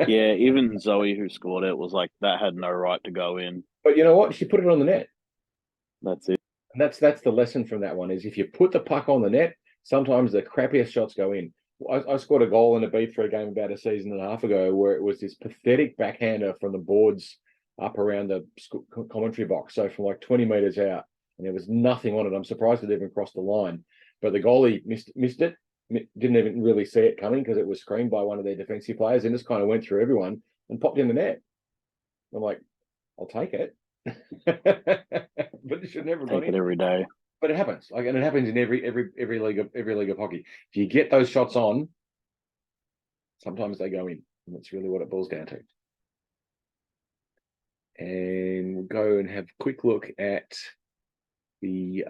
Yeah, even Zoe, who scored it, was like, that had no right to go in. But you know what? She put it on the net. That's it. And that's the lesson from that one is if you put the puck on the net, sometimes the crappiest shots go in. I scored a goal in a B3 game about a season and a half ago where it was this pathetic backhander from the boards up around the commentary box. So from like 20 meters out, and there was nothing on it. I'm surprised it even crossed the line. But the goalie missed it, didn't even really see it coming because it was screened by one of their defensive players and just kind of went through everyone and popped in the net. I'm like, I'll take it. But it should never take it every day. But it happens, and it happens in every league of hockey. If you get those shots on, sometimes they go in, and that's really what it boils down to. And we'll go and have a quick look at the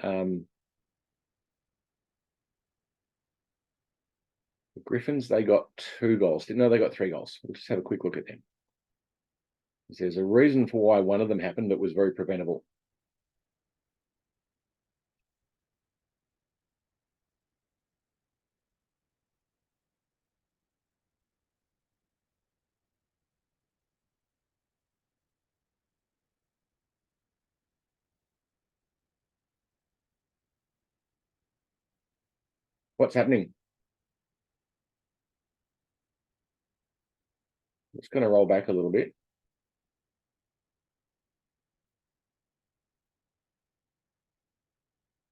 Griffins. They got 2 goals. No, they got 3 goals. We'll just have a quick look at them. There's a reason for why one of them happened that was very preventable. What's happening? It's going to roll back a little bit.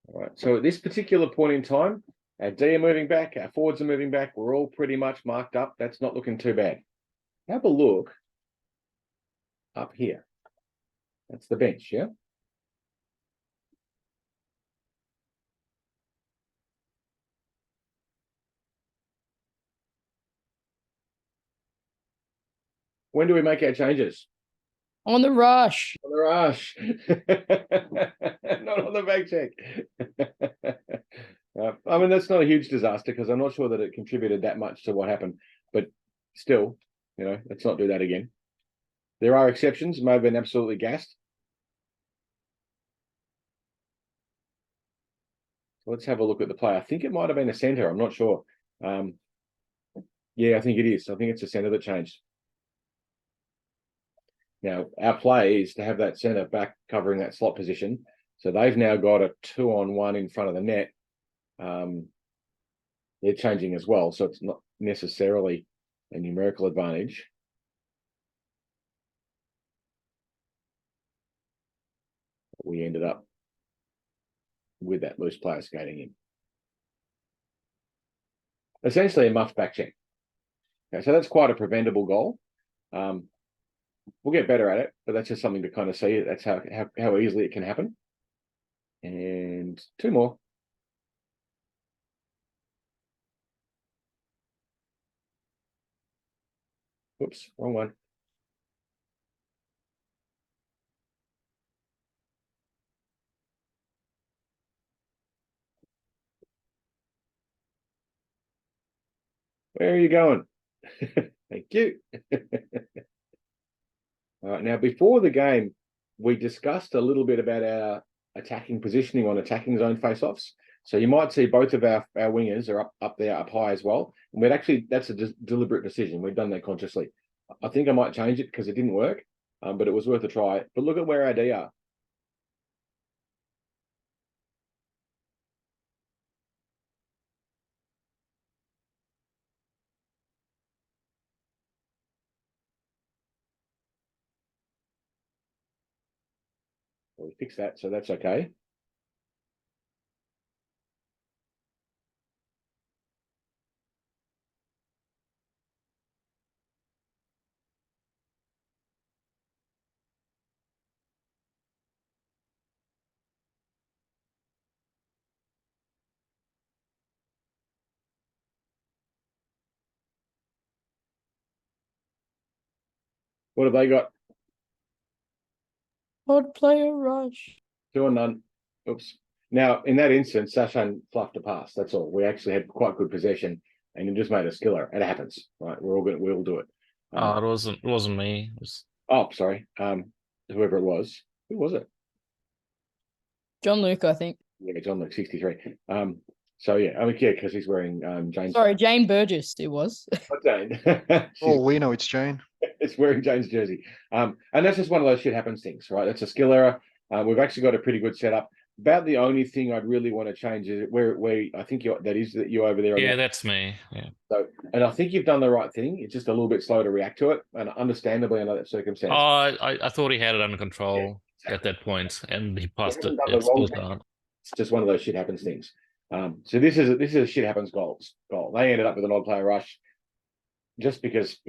All right, so at this particular point in time, our D are moving back, our forwards are moving back. We're all pretty much marked up. That's not looking too bad. Have a look up here. That's the bench, yeah? When do we make our changes? On the rush. On the rush. Not on the back check. I mean, that's not a huge disaster because I'm not sure that it contributed that much to what happened. But still, let's not do that again. There are exceptions. May have been absolutely gassed. So let's have a look at the play. I think it might have been a centre. I'm not sure. Yeah, I think it is. I think it's a centre that changed. Now, our play is to have that centre back covering that slot position. So they've now got a 2-on-1 in front of the net. They're changing as well. So it's not necessarily a numerical advantage. We ended up with that loose player skating in. Essentially a muffed back check. Okay, so that's quite a preventable goal. We'll get better at it, but that's just something to kind of see. That's how easily it can happen. And two more. Whoops, wrong one. Where are you going? Thank you. All right, now before the game, we discussed a little bit about our attacking positioning on attacking zone face-offs. So you might see both of our wingers are up there, up high as well. And that's a deliberate decision. We've done that consciously. I think I might change it because it didn't work, but it was worth a try. But look at where our D are. We fixed that, so that's okay. What have they got? Odd player rush. 2-on-none. Oops. Now, in that instance, Sashan fluffed a pass. That's all. We actually had quite good possession, and it just made a skiller. It happens, right? We'll do it. Oh, it wasn't me. It was... Oh, sorry. Whoever it was. Who was it? John Luke, I think. Yeah, John Luke, 63. So yeah, I mean, yeah, because he's wearing James. Sorry, Jane Burgess. It was. Not Jane. Oh, we know it's Jane. It's wearing Jane's jersey. And that's just one of those shit happens things, right? That's a skill error. We've actually got a pretty good setup. About the only thing I'd really want to change is where I think you over there. Yeah, that's me. Yeah. So, and I think you've done the right thing. It's just a little bit slow to react to it, and understandably under that circumstance. Oh, I thought he had it under control at that point, and he passed it. It's just one of those shit happens things. So this is a shit happens goal. They ended up with an odd player rush, just because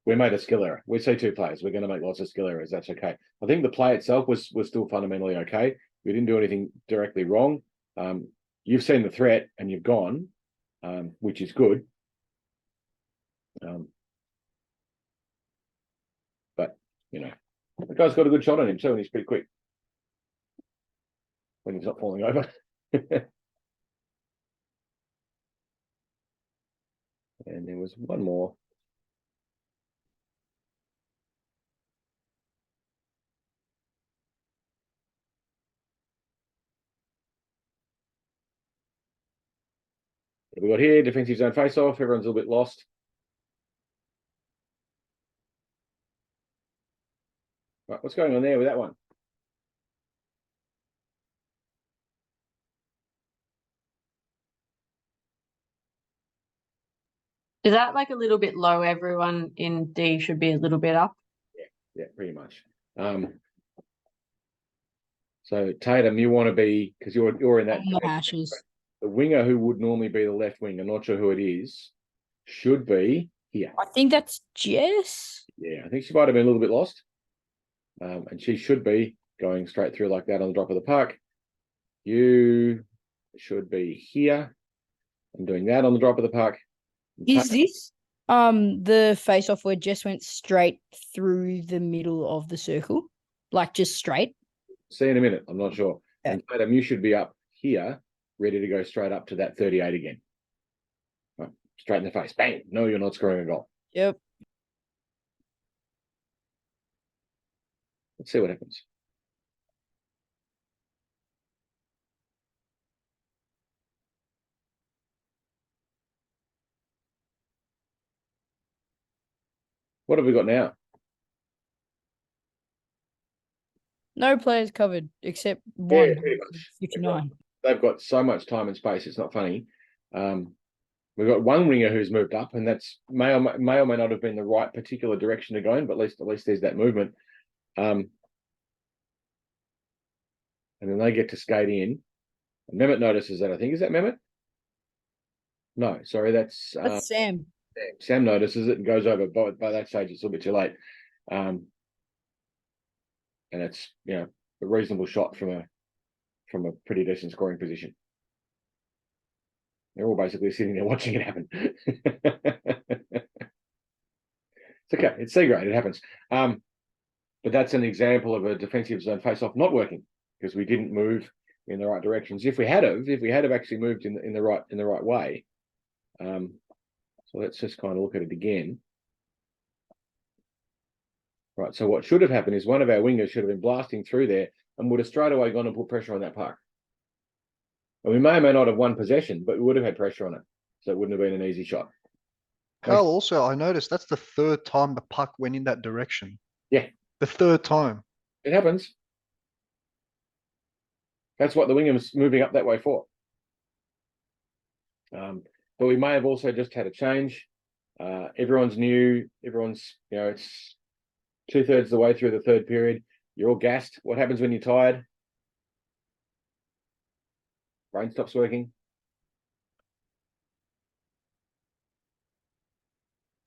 we made a skill error. We see two players. We're going to make lots of skill errors. That's okay. I think the play itself was still fundamentally okay. We didn't do anything directly wrong. You've seen the threat and you've gone, which is good. But the guy's got a good shot on him too, and he's pretty quick when he's not falling over. And there was one more. What we got here, defensive zone face-off. Everyone's a little bit lost. Right, what's going on there with that one? Is that like a little bit low? Everyone in D should be a little bit up. Yeah, pretty much. So Tatum, you want to be, because you're in that On the hashes. the winger who would normally be the left wing, I'm not sure who it is, should be here. I think that's Jess. Yeah, I think she might have been a little bit lost. And she should be going straight through like that on the drop of the puck. You should be here. I'm doing that on the drop of the puck. Is this the face off where Jess went straight through the middle of the circle? Like just straight? See in a minute, I'm not sure. Okay. And Tatum, you should be up here, ready to go straight up to that 38 again. Right, straight in the face. Bang. No, you're not scoring a goal. Yep. Let's see what happens. What have we got now? No players covered except one. Pretty much. 59. They've got so much time and space. It's not funny. We've got one winger who's moved up, and that's may or may not have been the right particular direction to go in, but at least there's that movement. And then they get to skate in. And Mehmet notices that. I think is that Mehmet? No, sorry, that's Sam. Sam notices it and goes over. But by that stage, it's a little bit too late. And it's a reasonable shot from a pretty decent scoring position. They're all basically sitting there watching it happen. It's okay. It's C grade. It happens. But that's an example of a defensive zone face-off not working because we didn't move in the right directions. If we had actually moved in the right way. So let's just kind of look at it again. Right. So what should have happened is one of our wingers should have been blasting through there and would have straight away gone and put pressure on that puck. And we may or may not have won possession, but we would have had pressure on it. So it wouldn't have been an easy shot. Carl, also, I noticed that's the third time the puck went in that direction. Yeah. The third time. It happens. That's what the winger was moving up that way for. But we may have also just had a change. Everyone's new. Everyone's, it's 2/3 of the way through the third period. You're all gassed. What happens when you're tired? Brain stops working.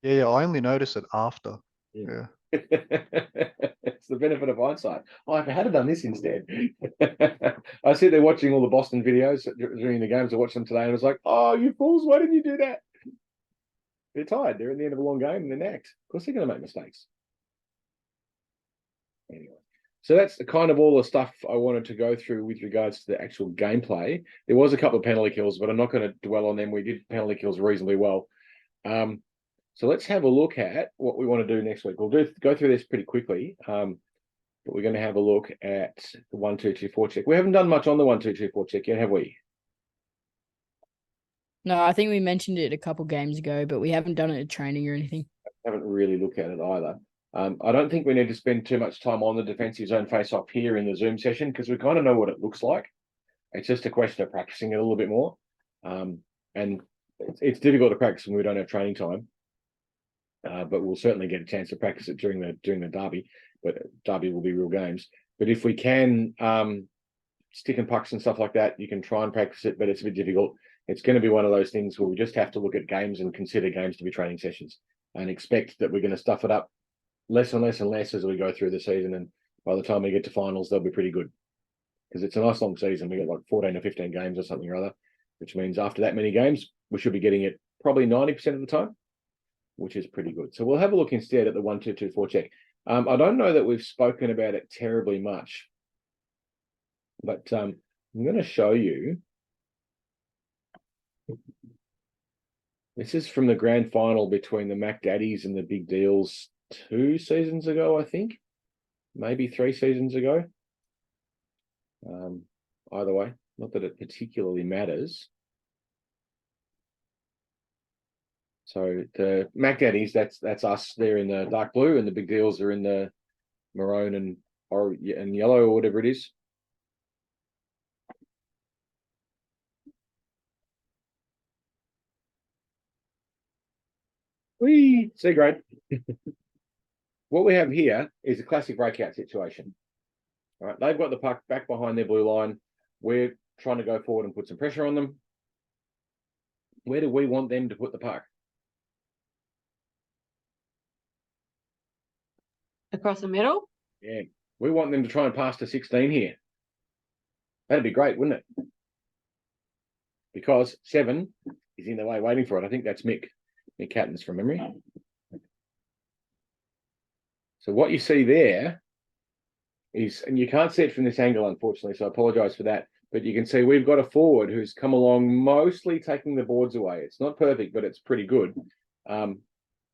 Yeah, I only noticed it after. Yeah. It's the benefit of hindsight. Oh, if I had done this instead. I sit there watching all the Boston videos during the games. I watched them today and I was like, oh, you fools, why didn't you do that? They're tired. They're at the end of a long game and they're nacked. Of course they're going to make mistakes. Anyway, so that's the kind of all the stuff I wanted to go through with regards to the actual gameplay. There was a couple of penalty kills, but I'm not going to dwell on them. We did penalty kills reasonably well. So let's have a look at what we want to do next week. We'll go through this pretty quickly, but we're going to have a look at the 1-2-2 forecheck. We haven't done much on the 1-2-2 forecheck yet, have we? No, I think we mentioned it a couple games ago, but we haven't done it at training or anything. Haven't really looked at it either. I don't think we need to spend too much time on the defensive zone face-off here in the Zoom session because we kind of know what it looks like. It's just a question of practicing it a little bit more. And it's difficult to practice when we don't have training time. But we'll certainly get a chance to practice it during the derby. But derby will be real games. But if we can stick and pucks and stuff like that, you can try and practice it, but it's a bit difficult. It's going to be one of those things where we just have to look at games and consider games to be training sessions and expect that we're going to stuff it up less and less and less as we go through the season. And by the time we get to finals, they'll be pretty good because it's a nice long season. We get like 14 or 15 games or something or other, which means after that many games, we should be getting it probably 90% of the time, which is pretty good. So we'll have a look instead at the 1-2-2 forecheck. I don't know that we've spoken about it terribly much, but I'm going to show you. This is from the grand final between the Mac Daddies and the Big Deals 2 seasons ago, I think. Maybe 3 seasons ago. Either way, not that it particularly matters. So the Mac Daddies, that's us. They're in the dark blue, and the Big Deals are in the maroon and yellow or whatever it is. Whee! C grade. What we have here is a classic breakout situation. All right, they've got the puck back behind their blue line. We're trying to go forward and put some pressure on them. Where do we want them to put the puck? Across the middle? Yeah, we want them to try and pass to 16 here. That'd be great, wouldn't it? Because 7 is in the way waiting for it. I think that's Mick Cattons from memory. So what you see there is, and you can't see it from this angle, unfortunately, so I apologize for that, but you can see we've got a forward who's come along mostly taking the boards away. It's not perfect, but it's pretty good. And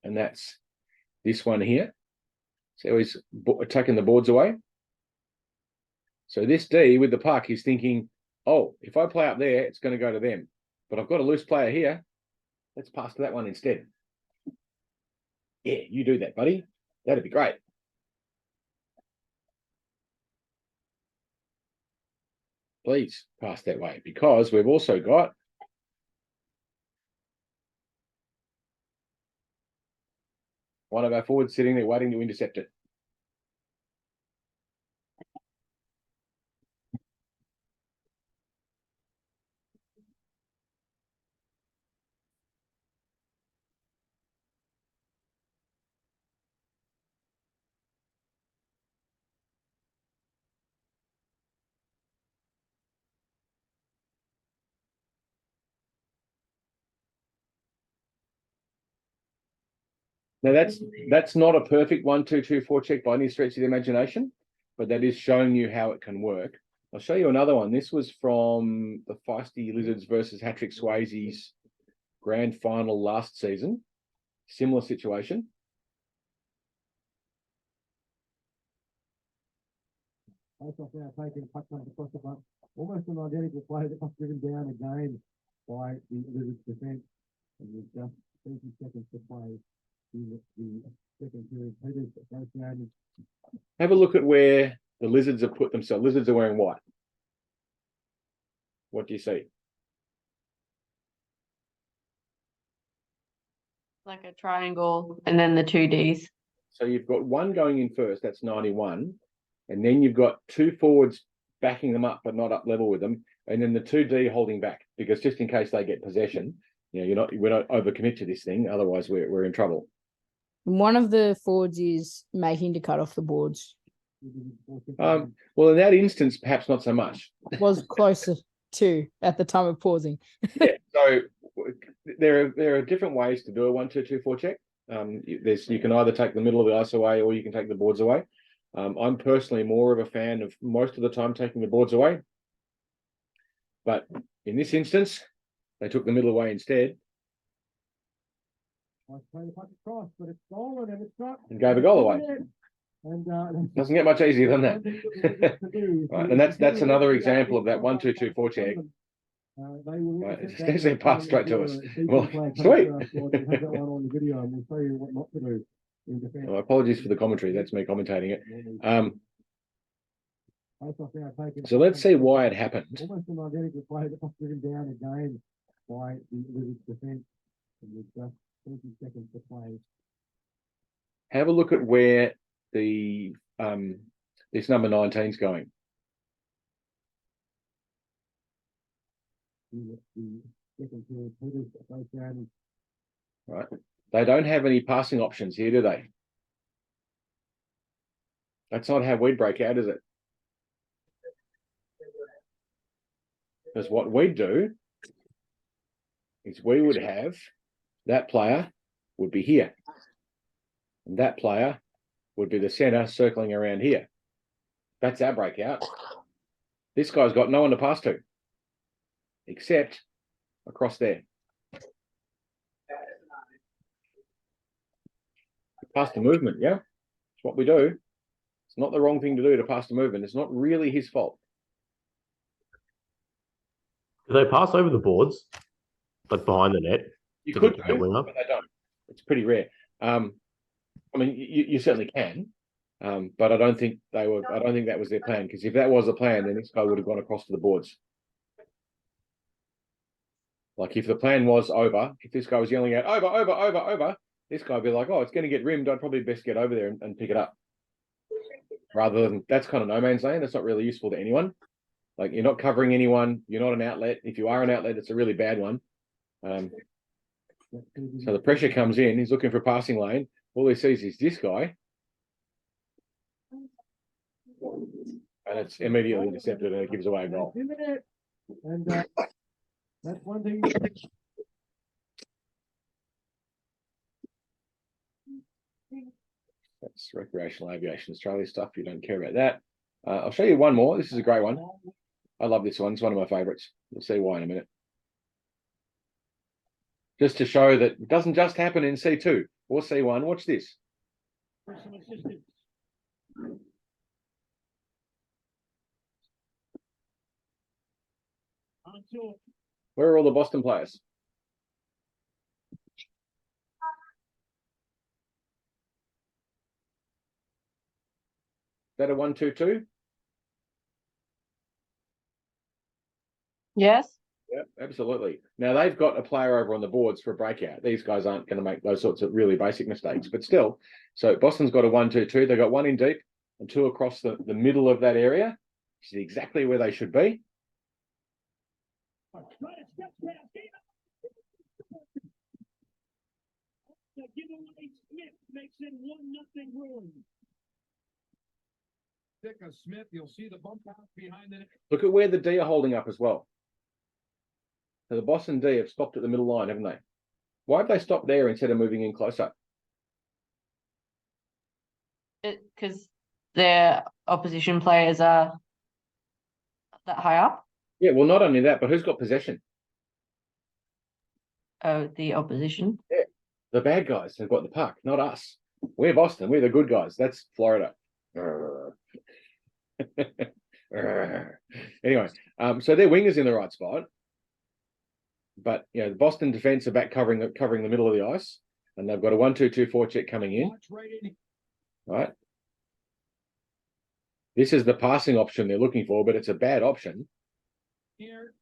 that's this one here. So he's taking the boards away. So this D with the puck is thinking, oh, if I play up there, it's going to go to them. But I've got a loose player here. Let's pass to that one instead. Yeah, you do that, buddy. That'd be great. Please pass that way, because we've also got one of our forwards sitting there waiting to intercept it. Now that's not a perfect 1-2-2 forecheck by any stretch of the imagination, but that is showing you how it can work. I'll show you another one. This was from the Feisty Lizards versus Hattrick Swayze's grand final last season. Similar situation. Face-off now taken, puck comes across the front. Almost an identical play that was driven down again by the Lizards defence. And with just 30 seconds to play in the second period. Peters goes down. Have a look at where the Lizards have put themselves. Lizards are wearing white. What do you see? Like a triangle and then the 2 Ds. So you've got one going in first, that's 91. And then you've got 2 forwards backing them up, but not up level with them. And then the 2D holding back, because just in case they get possession, you know, we're not overcommit to this thing. Otherwise we're in trouble. One of the forwards is making to cut off the boards. Well, in that instance, perhaps not so much. Was closer to at the time of pausing. Yeah, so there are different ways to do a 1-2-2 forecheck. You can either take the middle of the ice away or you can take the boards away. I'm personally more of a fan of most of the time taking the boards away. But in this instance, they took the middle away instead. And gave a goal away. Doesn't get much easier than that. Right, and that's another example of that 1-2-2 forecheck. Right, it's essentially a pass straight to us. Well, sweet. Well, apologies for the commentary. That's me commentating it. So let's see why it happened. Almost an identical play that was driven down again by the Lizards defence. And with just 20 seconds to play. Have a look at where the this number 19 is going. Right. They don't have any passing options here, do they? That's not how we'd break out, is it? Because what we'd do is we would have that player would be here. And that player would be the center circling around here. That's our breakout. This guy's got no one to pass to, except across there. Pass the movement, yeah? It's what we do. It's not the wrong thing to do to pass the movement. It's not really his fault. Do they pass over the boards, like behind the net? You could do, but they don't. It's pretty rare. I mean, you certainly can, but I don't think they were. I don't think that was their plan. Because if that was the plan, then this guy would have gone across to the boards. Like if the plan was over, if this guy was yelling out over, This guy would be like, oh, it's going to get rimmed. I'd probably best get over there and pick it up. Rather than that's kind of no man's land. That's not really useful to anyone. Like you're not covering anyone. You're not an outlet. If you are an outlet, it's a really bad one. So the pressure comes in. He's looking for a passing lane. All he sees is this guy. And it's immediately intercepted and it gives away a goal. And that's one thing. That's recreational aviation Australia stuff. You don't care about that. I'll show you one more. This is a great one. I love this one. It's one of my favorites. You'll see why in a minute. Just to show that it doesn't just happen in C2 or C1. Watch this. Where are all the Boston players? Is that a 1-2-2? Yes. Yeah, absolutely. Now they've got a player over on the boards for a breakout. These guys aren't going to make those sorts of really basic mistakes, but still. So Boston's got a 1-2-2. They've got one in deep and two across the middle of that area, which is exactly where they should be. Smith, you'll see the bump out behind the net. Look at where the D are holding up as well. So the Boston D have stopped at the middle line, haven't they? Why have they stopped there instead of moving in closer? Because their opposition players are that high up. Yeah, well, not only that, but who's got possession? Oh, the opposition. Yeah, the bad guys have got the puck, not us. We're Boston. We're the good guys. That's Florida. Anyway, so their wingers in the right spot, but you know the Boston defense are back covering the middle of the ice, and they've got a 1-2-2 forecheck coming in. Right. This is the passing option they're looking for, but it's a bad option. Here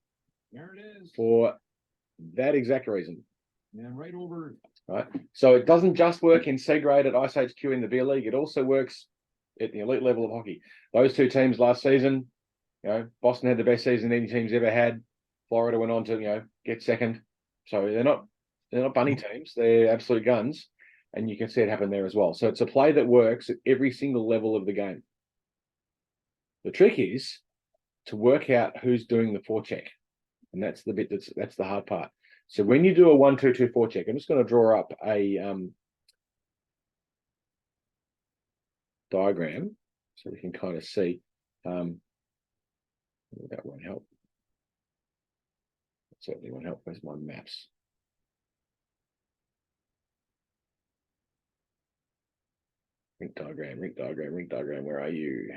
it is. For that exact reason. And right over. Right. So it doesn't just work in C grade at iceHQ in the beer league. It also works at the elite level of hockey. Those two teams last season, you know, Boston had the best season any team's ever had. Florida went on to, you know, get second. So they're not bunny teams. They're absolute guns. And you can see it happen there as well. So it's a play that works at every single level of the game. The trick is to work out who's doing the forecheck. And that's the bit that's the hard part. So when you do a 1-2-2 forecheck, I'm just going to draw up a diagram so we can kind of see. That won't help. That certainly won't help. Where's my maps? Rink diagram. Where are you?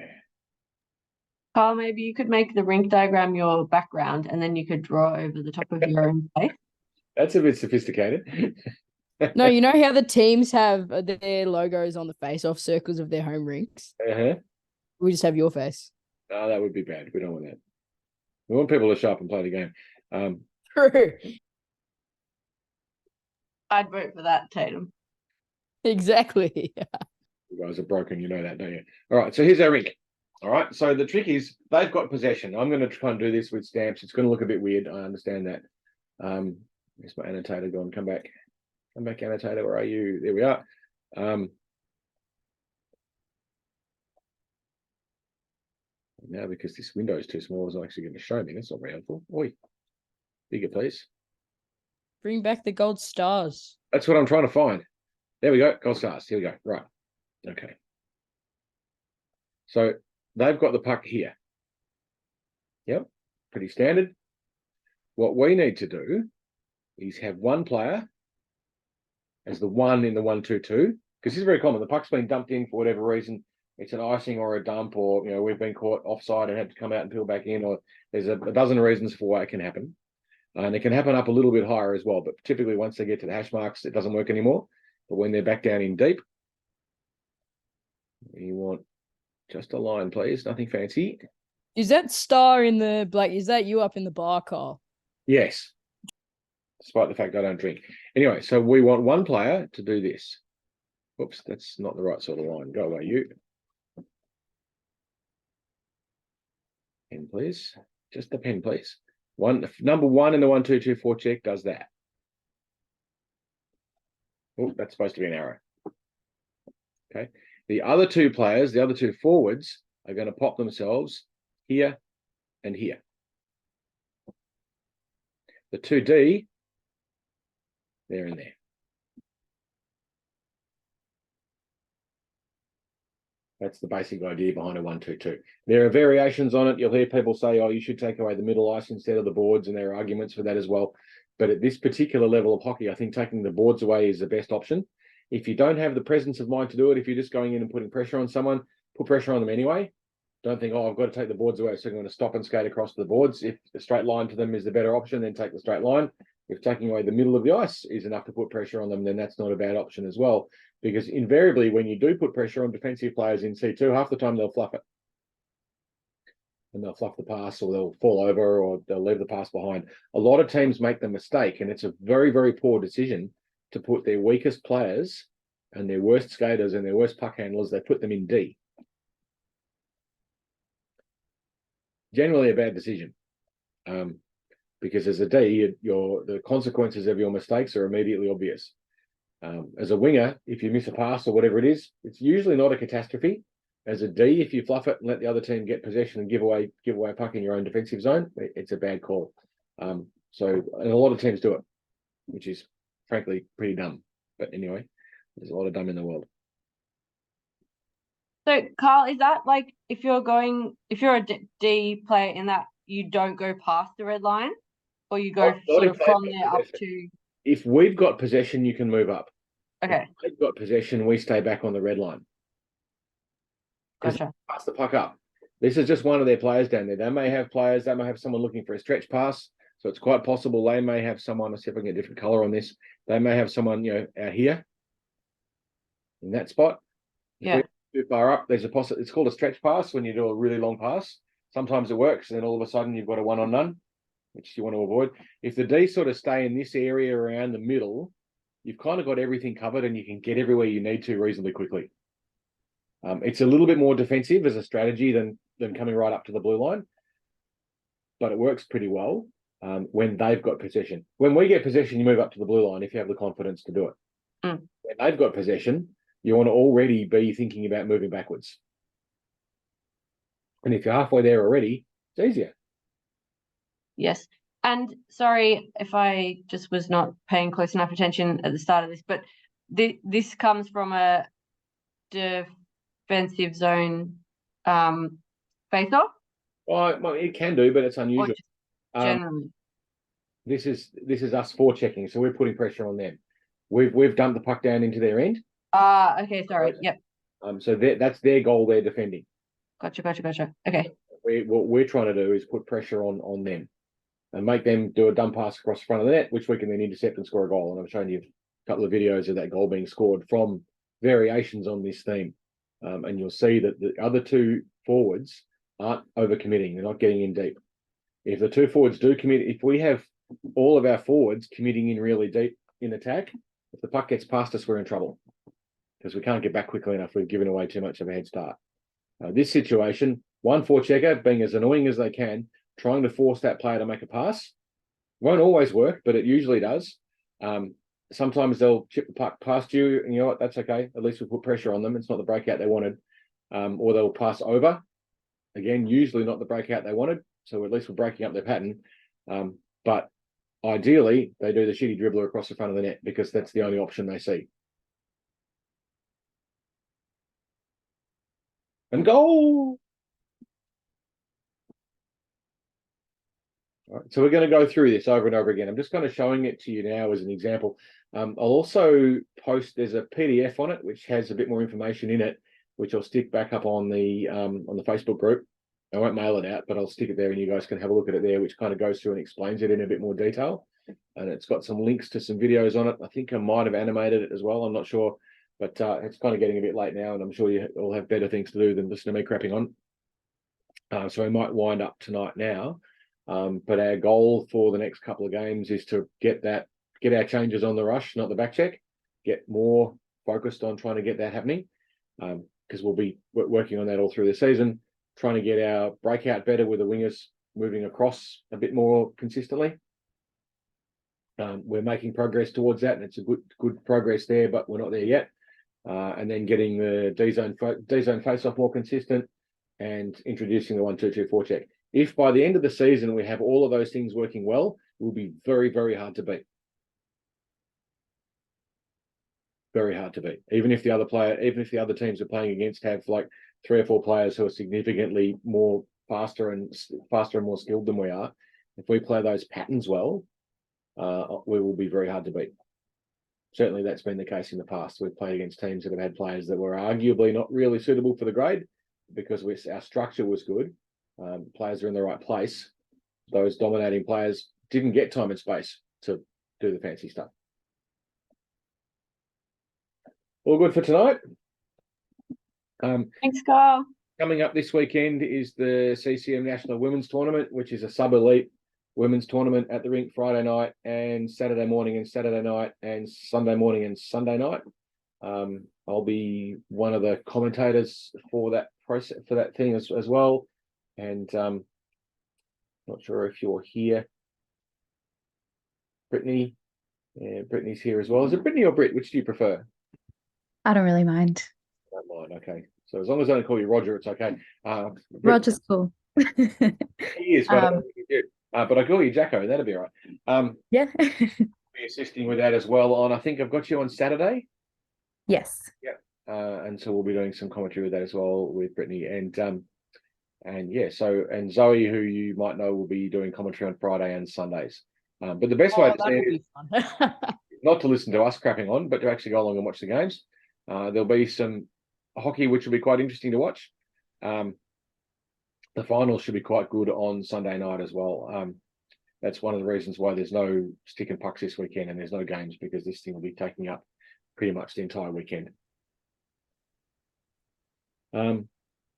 Carl, maybe you could make the rink diagram your background and then you could draw over the top of your own face. That's a bit sophisticated. No, you know how the teams have their logos on the face-off circles of their home rinks? Uh-huh. We just have your face. Oh, that would be bad. We don't want that. We want people to show up and play the game. True. I'd vote for that, Tatum. Exactly. You guys are broken, you know that, don't you? All right, so here's our rink. All right, so the trick is they've got possession. I'm going to try and do this with stamps. It's going to look a bit weird. I understand that. Where's my annotator gone? Come back, annotator. Where are you? There we are. Now, because this window is too small, it's not actually going to show me. That's not very helpful. Oi, bigger, please. Bring back the gold stars. That's what I'm trying to find. There we go. Gold stars. Here we go. Right. Okay. So they've got the puck here. Yep. Pretty standard. What we need to do is have one player as the one in the 1-2-2, because this is very common. The puck's been dumped in for whatever reason. It's an icing or a dump, or you know, we've been caught offside and had to come out and peel back in, or there's a dozen reasons for why it can happen. And it can happen up a little bit higher as well. But typically once they get to the hash marks, it doesn't work anymore. But when they're back down in deep, you want just a line, please. Nothing fancy. Is that star in the black? Is that you up in the bar, Carl? Yes. despite the fact I don't drink. Anyway, so we want one player to do this. Oops, that's not the right sort of line. Go away, you. Pen, please. Just the pen, please. Number 1 in the 1-2-2 forecheck does that. Oh, that's supposed to be an arrow. Okay. The other two players, the other two forwards, are going to pop themselves here and here. The 2D, there and there. That's the basic idea behind a 1-2-2. There are variations on it. You'll hear people say, oh, you should take away the middle ice instead of the boards, and there are arguments for that as well. But at this particular level of hockey, I think taking the boards away is the best option. If you don't have the presence of mind to do it, if you're just going in and putting pressure on someone, put pressure on them anyway. Don't think, oh, I've got to take the boards away, so I'm going to stop and skate across the boards. If the straight line to them is the better option, then take the straight line. If taking away the middle of the ice is enough to put pressure on them, then that's not a bad option as well. Because invariably, when you do put pressure on defensive players in C2, half the time they'll fluff it. And they'll fluff the pass, or they'll fall over, or they'll leave the pass behind. A lot of teams make the mistake, and it's a very, very poor decision to put their weakest players and their worst skaters and their worst puck handlers, they put them in D. Generally a bad decision. Because as a D, the consequences of your mistakes are immediately obvious. As a winger, if you miss a pass or whatever it is, it's usually not a catastrophe. As a D, if you fluff it and let the other team get possession and give away a puck in your own defensive zone, it's a bad call. And a lot of teams do it, which is frankly pretty dumb. But anyway, there's a lot of dumb in the world. So, Carl, is that like if you're a D player in that you don't go past the red line, or you go sort of from there up to? If we've got possession, you can move up. Okay. If we've got possession, we stay back on the red line. Gotcha. Pass the puck up. This is just one of their players down there. They may have players, they may have someone looking for a stretch pass. So it's quite possible they may have someone, let's see if I can get a different color on this. They may have someone, out here in that spot. Yeah. Too far up, there's a possible, it's called a stretch pass when you do a really long pass. Sometimes it works, and then all of a sudden you've got a 1-on-none, which you want to avoid. If the D sort of stay in this area around the middle, you've kind of got everything covered and you can get everywhere you need to reasonably quickly. It's a little bit more defensive as a strategy than coming right up to the blue line, but it works pretty well when they've got possession. When we get possession, you move up to the blue line if you have the confidence to do it. When they've got possession, you want to already be thinking about moving backwards. And if you're halfway there already, it's easier. Yes. And sorry if I just was not paying close enough attention at the start of this, but this comes from a defensive zone face-off? Well, it can do, but it's unusual. Generally. This is us forechecking, so we're putting pressure on them. We've dumped the puck down into their end. Okay, sorry. Yep. So that's their goal they're defending. Gotcha. Okay. What we're trying to do is put pressure on them and make them do a dump pass across the front of the net, which we can then intercept and score a goal. And I'm showing you a couple of videos of that goal being scored from variations on this theme. And you'll see that the other two forwards aren't overcommitting. They're not getting in deep. If the two forwards do commit, if we have all of our forwards committing in really deep in attack, if the puck gets past us, we're in trouble because we can't get back quickly enough. We've given away too much of a head start. This situation, one forechecker being as annoying as they can, trying to force that player to make a pass, won't always work, but it usually does. Sometimes they'll chip the puck past you, and you know what, that's okay. At least we put pressure on them. It's not the breakout they wanted. Or they'll pass over. Again, usually not the breakout they wanted. So at least we're breaking up their pattern. But ideally, they do the shitty dribbler across the front of the net because that's the only option they see. And goal! All right, so we're going to go through this over and over again. I'm just kind of showing it to you now as an example. I'll also post, there's a PDF on it, which has a bit more information in it, which I'll stick back up on the Facebook group. I won't mail it out, but I'll stick it there and you guys can have a look at it there, which kind of goes through and explains it in a bit more detail. And it's got some links to some videos on it. I think I might have animated it as well. I'm not sure, but it's kind of getting a bit late now, and I'm sure you all have better things to do than listen to me crapping on. So we might wind up tonight now. But our goal for the next couple of games is to get our changes on the rush, not the back check, get more focused on trying to get that happening. Because we'll be working on that all through the season, trying to get our breakout better with the wingers moving across a bit more consistently. We're making progress towards that, and it's a good progress there, but we're not there yet. And then getting the D-zone face-off more consistent and introducing the 1-2-2 forecheck. If by the end of the season we have all of those things working well, it will be very, very hard to beat. Very hard to beat. Even if the other teams are playing against have like 3 or 4 players who are significantly more faster and more skilled than we are, if we play those patterns well, we will be very hard to beat. Certainly that's been the case in the past. We've played against teams that have had players that were arguably not really suitable for the grade because our structure was good. Players are in the right place. Those dominating players didn't get time and space to do the fancy stuff. All good for tonight. Thanks, Carl. Coming up this weekend is the CCM National Women's Tournament, which is a sub-elite women's tournament at the rink Friday night and Saturday morning and Saturday night and Sunday morning and Sunday night. I'll be one of the commentators for that process, for that thing as well. And not sure if you're here, Brittany. Yeah, Brittany's here as well. Is it Brittany or Britt? Which do you prefer? I don't really mind. I don't mind. Okay. So as long as I don't call you Roger, it's okay. Roger's cool. He is, but I don't think you do. But I call you Jacko. That'll be all right. Yeah. Be assisting with that as well. I think I've got you on Saturday. Yes. Yeah. And so we'll be doing some commentary with that as well with Brittany and yeah. So and Zoe, who you might know, will be doing commentary on Friday and Sundays. But the best way to see it is not to listen to us crapping on, but to actually go along and watch the games. There'll be some hockey, which will be quite interesting to watch. The finals should be quite good on Sunday night as well. That's one of the reasons why there's no stick and pucks this weekend and there's no games, because this thing will be taking up pretty much the entire weekend.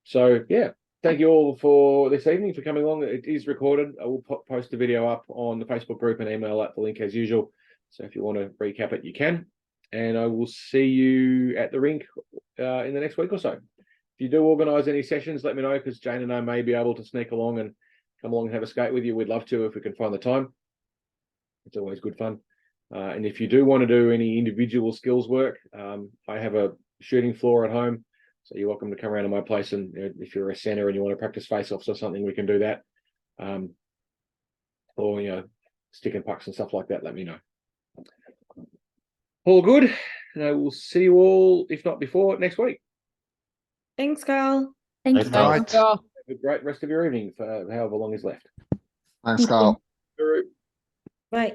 So yeah, thank you all for this evening for coming along. It is recorded. I will post the video up on the Facebook group and email out the link as usual. So if you want to recap it, you can. And I will see you at the rink in the next week or so. If you do organise any sessions, let me know, because Jane and I may be able to sneak along and come along and have a skate with you. We'd love to if we can find the time. It's always good fun. And if you do want to do any individual skills work, I have a shooting floor at home. So you're welcome to come around to my place, and if you're a centre and you want to practice face-offs or something, we can do that. Or stick and pucks and stuff like that, let me know. All good. And I will see you all, if not before, next week. Thanks, Carl. Thanks, Carl. Have a great rest of your evening for however long is left. Thanks, Carl. Bye.